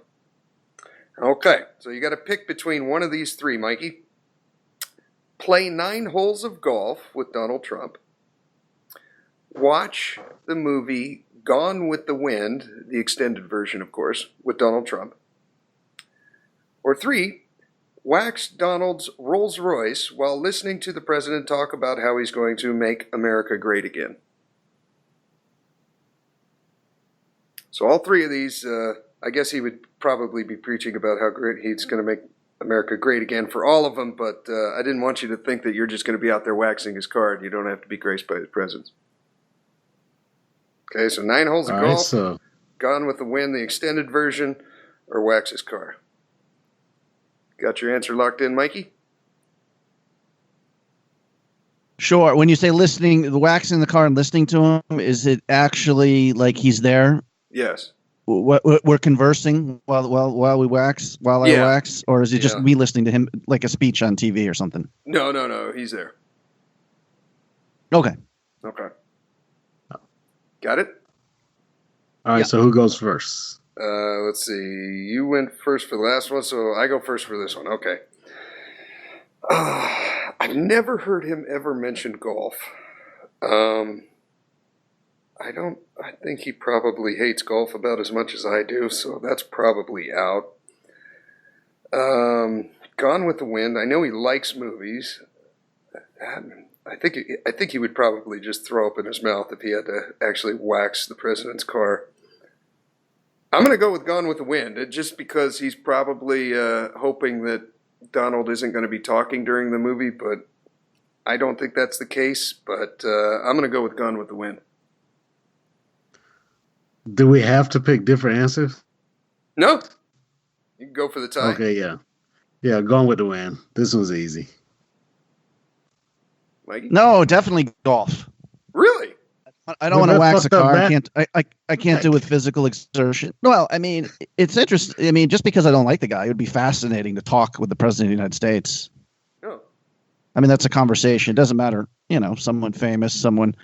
[SPEAKER 1] Okay, so you got to pick between one of these three, Mikey. Play 9 holes of golf with Donald Trump. Watch the movie Gone with the Wind, the extended version, of course, with Donald Trump. Or 3, wax Donald's Rolls Royce while listening to the president talk about how he's going to make America great again. So all 3 of these, I guess he would probably be preaching about how great he's going to make America great again for all of them, but I didn't want you to think that you're just going to be out there waxing his car and you don't have to be graced by his presence. Okay, so 9 holes of golf, Gone with the Wind, the extended version, or wax his car. Got your answer locked in, Mikey?
[SPEAKER 2] Sure. When you say listening, waxing the car and listening to him, is it actually like he's there?
[SPEAKER 1] Yes.
[SPEAKER 2] We're conversing while we wax, I wax, or is it just me listening to him like a speech on TV or something?
[SPEAKER 1] No, he's there.
[SPEAKER 2] Okay.
[SPEAKER 1] Got it?
[SPEAKER 3] All right, so who goes first?
[SPEAKER 1] Let's see. You went first for the last one, so I go first for this one. Okay. I've never heard him ever mention golf. I think he probably hates golf about as much as I do, so that's probably out. Gone with the Wind. I know he likes movies. I think he would probably just throw up in his mouth if he had to actually wax the president's car. I'm going to go with Gone with the Wind, just because he's probably hoping that Donald isn't going to be talking during the movie, but I don't think that's the case. But I'm going to go with Gone with the Wind.
[SPEAKER 3] Do we have to pick different answers?
[SPEAKER 1] No. You can go for the tie.
[SPEAKER 3] Okay, yeah. Yeah, Gone with the Wind. This was easy.
[SPEAKER 1] Mikey?
[SPEAKER 2] No, definitely golf.
[SPEAKER 1] Really?
[SPEAKER 2] I don't want to wax a car. I can't do with physical exertion. Well, I mean, it's interesting. I mean, just because I don't like the guy, it would be fascinating to talk with the president of the United States.
[SPEAKER 1] Oh.
[SPEAKER 2] I mean, that's a conversation. It doesn't matter, someone famous, someone.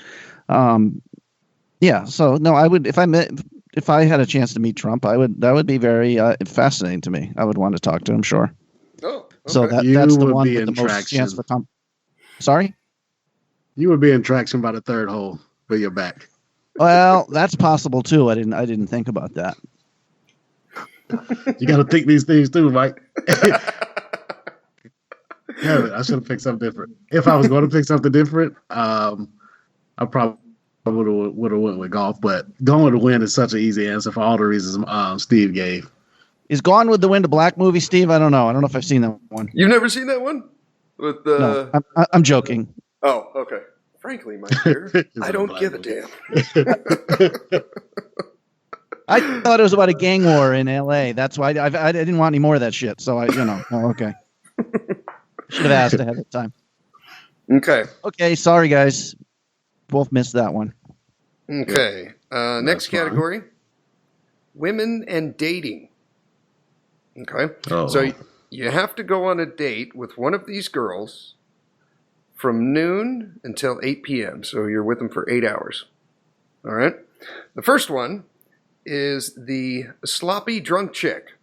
[SPEAKER 2] Yeah. So no, I would if I had a chance to meet Trump, that would be very fascinating to me. I would want to talk to him. Sure.
[SPEAKER 1] Oh. Okay.
[SPEAKER 2] So that's the one with the most chance for Sorry.
[SPEAKER 3] You would be in traction by the 3rd hole. With your back.
[SPEAKER 2] Well, that's possible too. I didn't think about that.
[SPEAKER 3] You got to think these things too, Mike. Damn it, I should have picked something different. If I was going to pick something different, I probably would have went with golf. But Gone with the Wind is such an easy answer for all the reasons Steve gave.
[SPEAKER 2] Is Gone with the Wind a black movie, Steve? I don't know. I don't know if I've seen that one.
[SPEAKER 1] You've never seen that one? With
[SPEAKER 2] No, I'm joking.
[SPEAKER 1] Oh, okay. Frankly, my dear, I don't give a damn.
[SPEAKER 2] I thought it was about a gang war in L.A. That's why I didn't want any more of that shit. So okay. Should have asked ahead of time.
[SPEAKER 1] Okay.
[SPEAKER 2] Okay. Sorry, guys. Both missed that one.
[SPEAKER 1] Okay. Next category: women and dating. Okay.
[SPEAKER 3] Oh.
[SPEAKER 1] So you have to go on a date with one of these girls from noon until 8 p.m. So you're with them for 8 hours. All right. The first one is the sloppy drunk chick.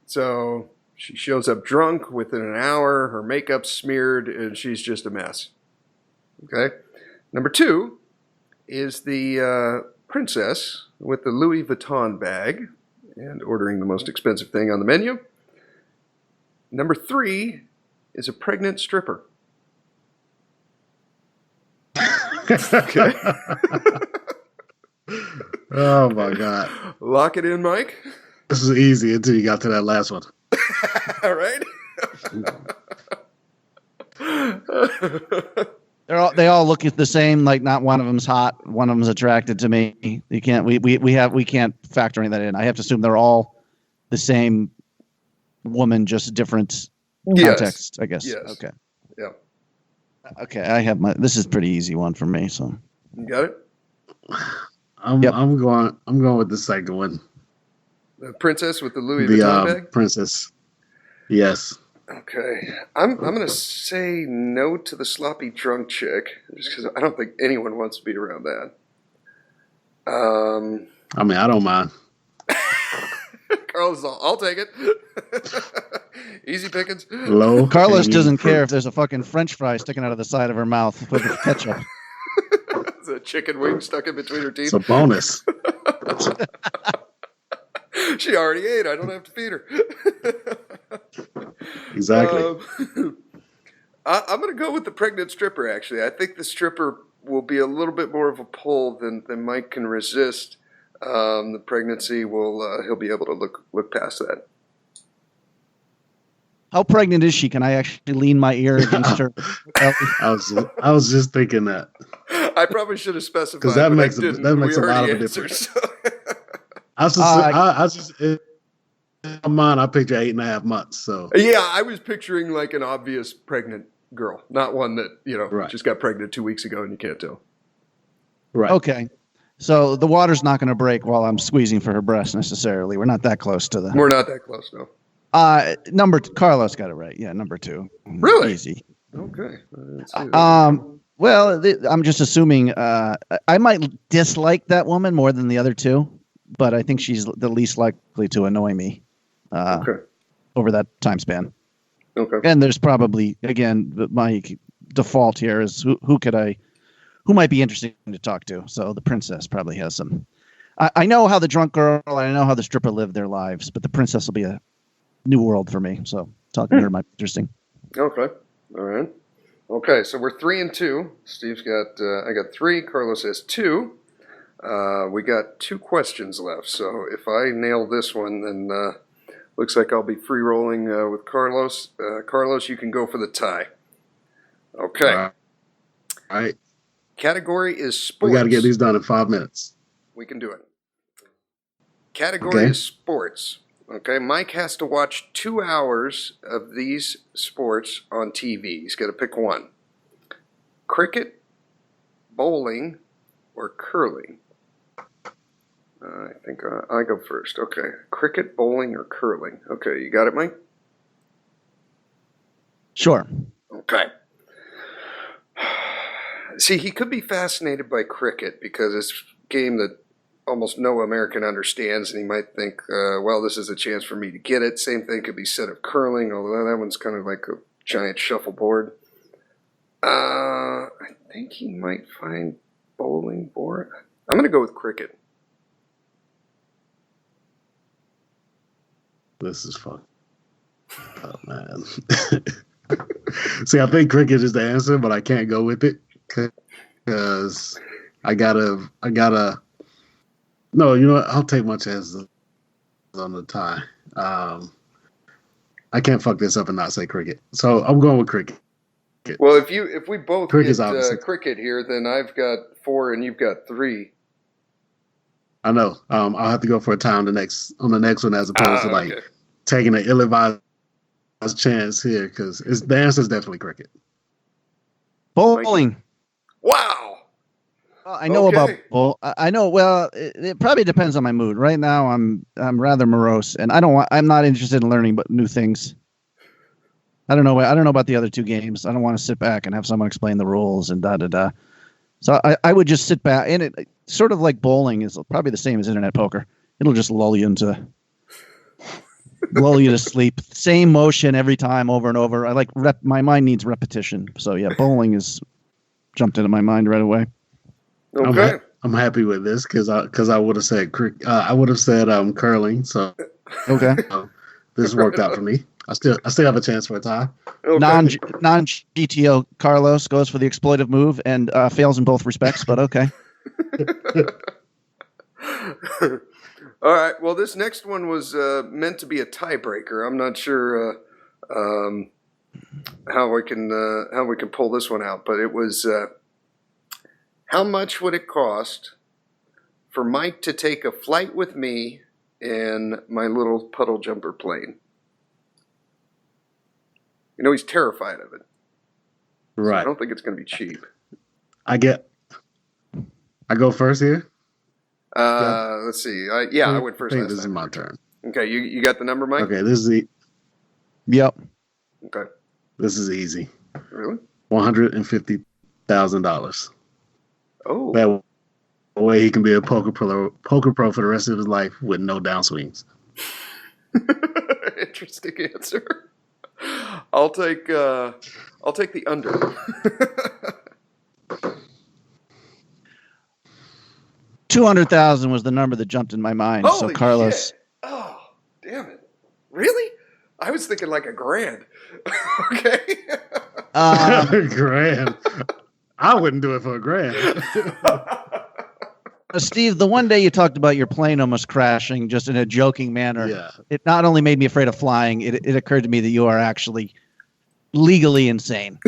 [SPEAKER 1] So she shows up drunk within an hour, her makeup's smeared, and she's just a mess. Okay. Number 2 is the princess with the Louis Vuitton bag and ordering the most expensive thing on the menu. Number 3 is a pregnant stripper. Okay.
[SPEAKER 3] Oh my God.
[SPEAKER 1] Lock it in, Mike.
[SPEAKER 3] This is easy until you got to that last one.
[SPEAKER 1] All right.
[SPEAKER 2] They all look the same. Like not one of them's hot, one of them's attracted to me. You can't. We can't factor any of that in. I have to assume they're all the same woman, just different context. I guess.
[SPEAKER 1] Yes.
[SPEAKER 2] Okay.
[SPEAKER 1] Yeah.
[SPEAKER 2] Okay, I have this is a pretty easy one for me. So
[SPEAKER 1] you got it.
[SPEAKER 3] I'm going with the second one.
[SPEAKER 1] The princess with the Louis Vuitton bag.
[SPEAKER 3] Princess. Yes.
[SPEAKER 1] Okay, I'm gonna say no to the sloppy drunk chick, just because I don't think anyone wants to be around that.
[SPEAKER 3] I mean, I don't mind.
[SPEAKER 1] Carlos, I'll take it. Easy pickings.
[SPEAKER 3] Low.
[SPEAKER 2] Carlos
[SPEAKER 3] hanging
[SPEAKER 2] doesn't
[SPEAKER 3] fruit.
[SPEAKER 2] care if there's a fucking French fry sticking out of the side of her mouth with ketchup.
[SPEAKER 1] There's a chicken wing stuck in between her teeth.
[SPEAKER 3] It's a bonus.
[SPEAKER 1] She already ate. I don't have to feed her.
[SPEAKER 3] Exactly.
[SPEAKER 1] I'm going to go with the pregnant stripper, actually. I think the stripper will be a little bit more of a pull than Mike can resist. The pregnancy he'll be able to look past that.
[SPEAKER 2] How pregnant is she? Can I actually lean my ear against her?
[SPEAKER 3] I was just thinking that.
[SPEAKER 1] I probably should have specified,
[SPEAKER 3] because that
[SPEAKER 1] but
[SPEAKER 3] makes
[SPEAKER 1] I didn't.
[SPEAKER 3] that makes
[SPEAKER 1] We
[SPEAKER 3] a lot of
[SPEAKER 1] already
[SPEAKER 3] a
[SPEAKER 1] answered,
[SPEAKER 3] difference.
[SPEAKER 1] so.
[SPEAKER 3] I just in my mind, I picture 8.5 months. So
[SPEAKER 1] Yeah, I was picturing like an obvious pregnant girl, not one that
[SPEAKER 3] Right.
[SPEAKER 1] just got pregnant 2 weeks ago and you can't tell.
[SPEAKER 3] right.
[SPEAKER 2] Okay. So the water's not going to break while I'm squeezing for her breast necessarily. We're not that close to the.
[SPEAKER 1] We're not that close, no.
[SPEAKER 2] Carlos got it right. Yeah, number 2.
[SPEAKER 1] Really?
[SPEAKER 2] Easy.
[SPEAKER 1] Okay. Let's see that.
[SPEAKER 2] Well, I'm just assuming I might dislike that woman more than the other two, but I think she's the least likely to annoy me
[SPEAKER 1] Okay.
[SPEAKER 2] over that time span.
[SPEAKER 1] Okay.
[SPEAKER 2] And there's probably, again, my default here is who might be interesting to talk to. So the princess probably has some. I know how the drunk girl and I know how the stripper live their lives, but the princess will be a new world for me. So talking to her might be interesting.
[SPEAKER 1] Okay. All right. Okay, so we're 3 and 2. Steve's got I got 3. Carlos has 2. We got 2 questions left. So if I nail this one, then looks like I'll be free rolling with Carlos. Carlos, you can go for the tie. Okay.
[SPEAKER 3] All right.
[SPEAKER 1] Category is sports.
[SPEAKER 3] We got to get these done in 5 minutes.
[SPEAKER 1] We can do it. Category
[SPEAKER 3] Okay.
[SPEAKER 1] is sports. Okay, Mike has to watch 2 hours of these sports on TV. He's got to pick one. Cricket, bowling, or curling. I think I go first. Okay, cricket, bowling, or curling. Okay, you got it, Mike?
[SPEAKER 2] Sure.
[SPEAKER 1] Okay. See, he could be fascinated by cricket because it's a game that almost no American understands, and he might think, well, this is a chance for me to get it. Same thing could be said of curling, although that one's kind of like a giant shuffleboard. I think he might find bowling board. I'm going to go with cricket.
[SPEAKER 3] This is fun. Oh man. See, I think cricket is the answer, but I can't go with it because I gotta. No, you know what? I'll take my chances on the tie. I can't fuck this up and not say cricket, so I'm going with cricket.
[SPEAKER 1] Well, if we both
[SPEAKER 3] Cricket's
[SPEAKER 1] get
[SPEAKER 3] opposite.
[SPEAKER 1] cricket here, then I've got 4 and you've got 3.
[SPEAKER 3] I know. I'll have to go for a tie on the next one as opposed to like
[SPEAKER 1] Okay.
[SPEAKER 3] taking an ill-advised chance here because the answer is definitely cricket.
[SPEAKER 2] Bowling.
[SPEAKER 1] Wow.
[SPEAKER 2] Well, I know
[SPEAKER 1] Okay.
[SPEAKER 2] about bowl. I know. Well, it probably depends on my mood. Right now, I'm rather morose, and I'm not interested in learning but new things. I don't know about the other 2 games. I don't want to sit back and have someone explain the rules and da da da. So I would just sit back, and it sort of like bowling is probably the same as internet poker. It'll just lull you to sleep. Same motion every time, over and over. I like my mind needs repetition. So yeah, bowling is jumped into my mind right away.
[SPEAKER 1] Okay.
[SPEAKER 3] I'm happy with this because I would have said I would have said
[SPEAKER 1] Uh,
[SPEAKER 3] curling. So
[SPEAKER 2] Okay.
[SPEAKER 3] this worked out for me. I still have a chance for a tie.
[SPEAKER 1] Okay.
[SPEAKER 2] Non GTO Carlos goes for the exploitive move and fails in both respects, but okay.
[SPEAKER 1] All right. Well, this next one was meant to be a tiebreaker. I'm not sure how we can pull this one out, but it was how much would it cost for Mike to take a flight with me in my little puddle jumper plane? You know, he's terrified of it. So I
[SPEAKER 3] Right.
[SPEAKER 1] don't think it's going to be cheap.
[SPEAKER 3] I go first here.
[SPEAKER 1] Let's see. I went first
[SPEAKER 3] I think
[SPEAKER 1] last
[SPEAKER 3] this is
[SPEAKER 1] time.
[SPEAKER 3] my turn.
[SPEAKER 1] Okay, you got the number, Mike?
[SPEAKER 3] Okay, this is the
[SPEAKER 2] Yep.
[SPEAKER 1] Okay.
[SPEAKER 3] This is easy.
[SPEAKER 1] Really?
[SPEAKER 3] $150,000.
[SPEAKER 1] Oh.
[SPEAKER 3] That way he can be a poker pro for the rest of his life with no downswings.
[SPEAKER 1] Interesting answer. I'll take the under.
[SPEAKER 2] 200,000 was the number that jumped in my mind.
[SPEAKER 1] Holy
[SPEAKER 2] so Carlos,
[SPEAKER 1] shit. Oh, damn it! Really? I was thinking like $1,000. Okay.
[SPEAKER 3] $1,000. I wouldn't do it for $1,000.
[SPEAKER 2] Steve, the one day you talked about your plane almost crashing, just in a joking manner, it not only made me afraid of flying, it occurred to me that you are actually legally insane.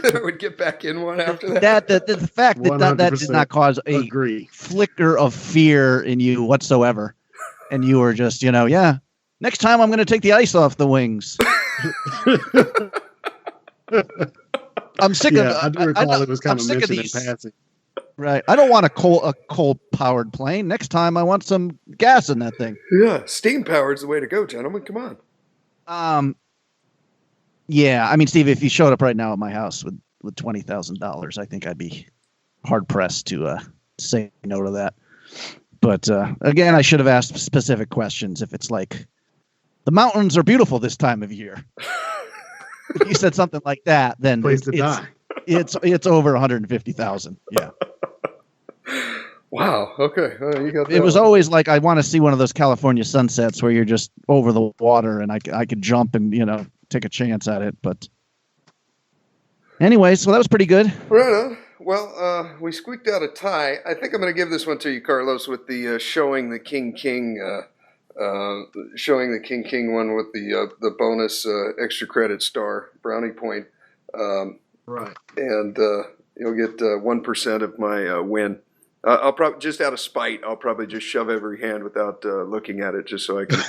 [SPEAKER 1] That I would get back in one after that.
[SPEAKER 2] The fact that did not cause a flicker of fear in you whatsoever, and you were just, next time I'm going to take the ice off the wings. I'm sick of.
[SPEAKER 3] I do recall it was kind of mentioned in passing.
[SPEAKER 2] Right. I don't want a coal-powered plane. Next time, I want some gas in that thing.
[SPEAKER 1] Yeah, steam-powered is the way to go, gentlemen. Come on.
[SPEAKER 2] Yeah, I mean, Steve, if you showed up right now at my house with $20,000, I think I'd be hard-pressed to say no to that. But, again, I should have asked specific questions. If it's like, the mountains are beautiful this time of year. If you said something like that, then it's over 150,000. Yeah.
[SPEAKER 1] Wow. Okay. You got that.
[SPEAKER 2] It was always like, I want to see one of those California sunsets where you're just over the water and I could jump and, take a chance at it. But anyways, well, that was pretty good.
[SPEAKER 1] Right on. Well, we squeaked out a tie. I think I'm going to give this one to you, Carlos, with the showing the King one with the bonus extra credit star brownie point.
[SPEAKER 3] Right.
[SPEAKER 1] And you'll get 1% of my win. I'll probably, just out of spite, I'll probably just shove every hand without looking at it, just so I can.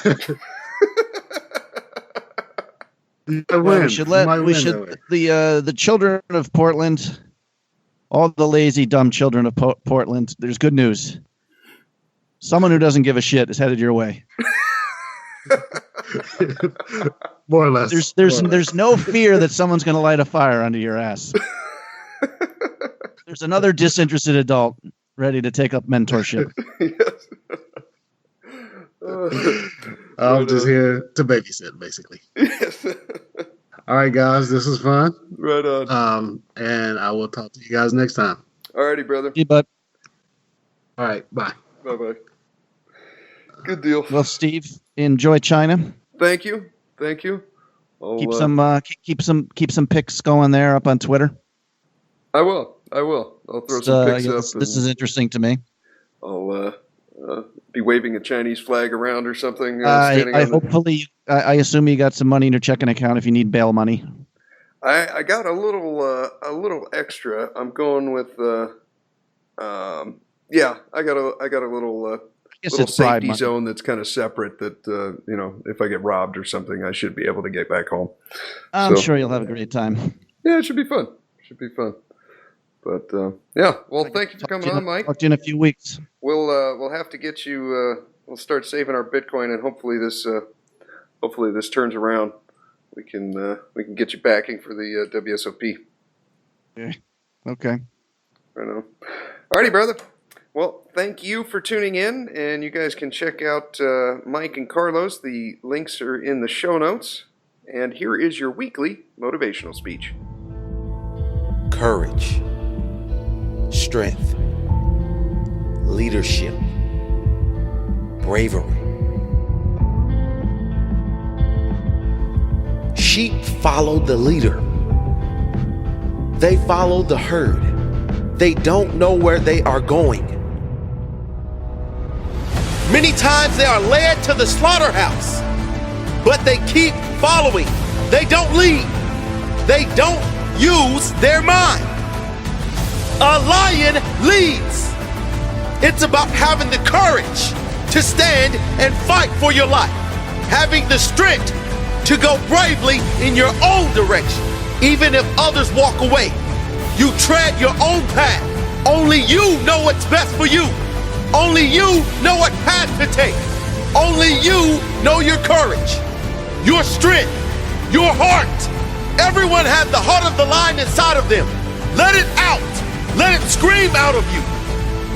[SPEAKER 2] We should the children of Portland, all the lazy, dumb children of Portland. There's good news. Someone who doesn't give a shit is headed your way.
[SPEAKER 3] More or less.
[SPEAKER 2] There's no fear that someone's going to light a fire under your ass. There's another disinterested adult ready to take up mentorship.
[SPEAKER 1] Yes.
[SPEAKER 3] I'm just here to babysit, basically.
[SPEAKER 1] Yes.
[SPEAKER 3] All right, guys, this was fun.
[SPEAKER 1] Right on.
[SPEAKER 3] And I will talk to you guys next time.
[SPEAKER 1] All righty, brother.
[SPEAKER 2] Hey, bud.
[SPEAKER 3] All right, bye.
[SPEAKER 1] Bye-bye. Good deal.
[SPEAKER 2] Well, Steve, enjoy China.
[SPEAKER 1] Thank you. I'll,
[SPEAKER 2] keep some pics going there up on Twitter.
[SPEAKER 1] I will. I'll throw some pics up.
[SPEAKER 2] This is interesting to me.
[SPEAKER 1] I'll be waving a Chinese flag around or something.
[SPEAKER 2] I assume you got some money in your checking account if you need bail money.
[SPEAKER 1] I got a little extra. I'm going with I got a little safety zone that's kind of separate that if I get robbed or something, I should be able to get back home.
[SPEAKER 2] I'm sure you'll have a great time.
[SPEAKER 1] Yeah, it should be fun. But well, thank you for coming on, Mike.
[SPEAKER 2] Talk to you in a few weeks.
[SPEAKER 1] We'll have to get you. We'll start saving our Bitcoin, and hopefully this turns around. We can get you backing for the WSOP.
[SPEAKER 2] Okay.
[SPEAKER 1] Right on. Alrighty, brother. Well, thank you for tuning in, and you guys can check out Mike and Carlos. The links are in the show notes. And here is your weekly motivational speech.
[SPEAKER 4] Courage, strength, leadership, bravery. Sheep follow the leader. They follow the herd. They don't know where they are going. Many times they are led to the slaughterhouse, but they keep following. They don't lead. They don't use their mind. A lion leads. It's about having the courage to stand and fight for your life, having the strength to go bravely in your own direction, even if others walk away. You tread your own path. Only you know what's best for you. Only you know what path to take. Only you know your courage, your strength, your heart. Everyone has the heart of the lion inside of them. Let it out. Let it scream out of you.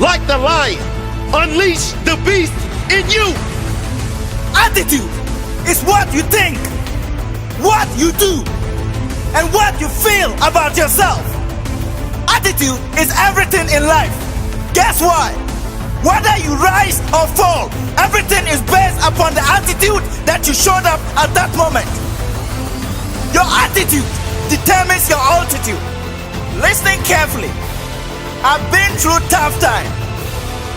[SPEAKER 4] Like the lion, unleash the beast in you.
[SPEAKER 5] Attitude is what you think, what you do, and what you feel about yourself. Attitude is everything in life. Guess why? Whether you rise or fall, everything is based upon the attitude that you showed up at that moment. Your attitude determines your altitude. Listening carefully. I've been through tough time.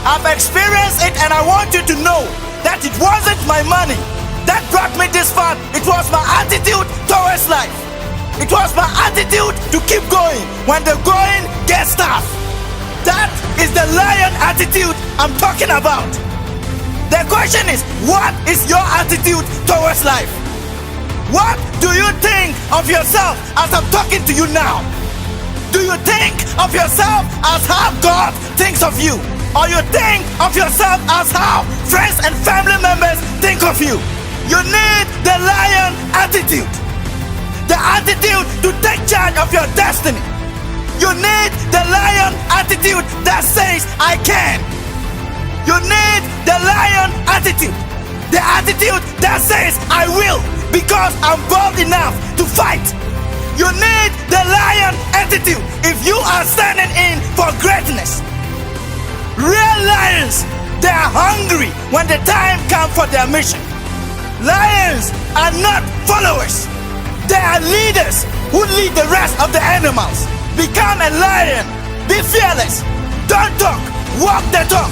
[SPEAKER 5] I've experienced it, and I want you to know that it wasn't my money that brought me this far. It was my attitude towards life. It was my attitude to keep going when the going gets tough. That is the lion attitude I'm talking about. The question is, what is your attitude towards life? What do you think of yourself as I'm talking to you now? Do you think of yourself as how God thinks of you? Or you think of yourself as how friends and family members think of you? You need the lion attitude. The attitude to take charge of your destiny. You need the lion attitude that says, I can. You need the lion attitude. The attitude that says, I will, because I'm bold enough to fight. You need the lion attitude if you are standing in for greatness. Real lions, they are hungry when the time comes for their mission. Lions are not followers. They are leaders who lead the rest of the animals. Become a lion. Be fearless. Don't talk. Walk the talk.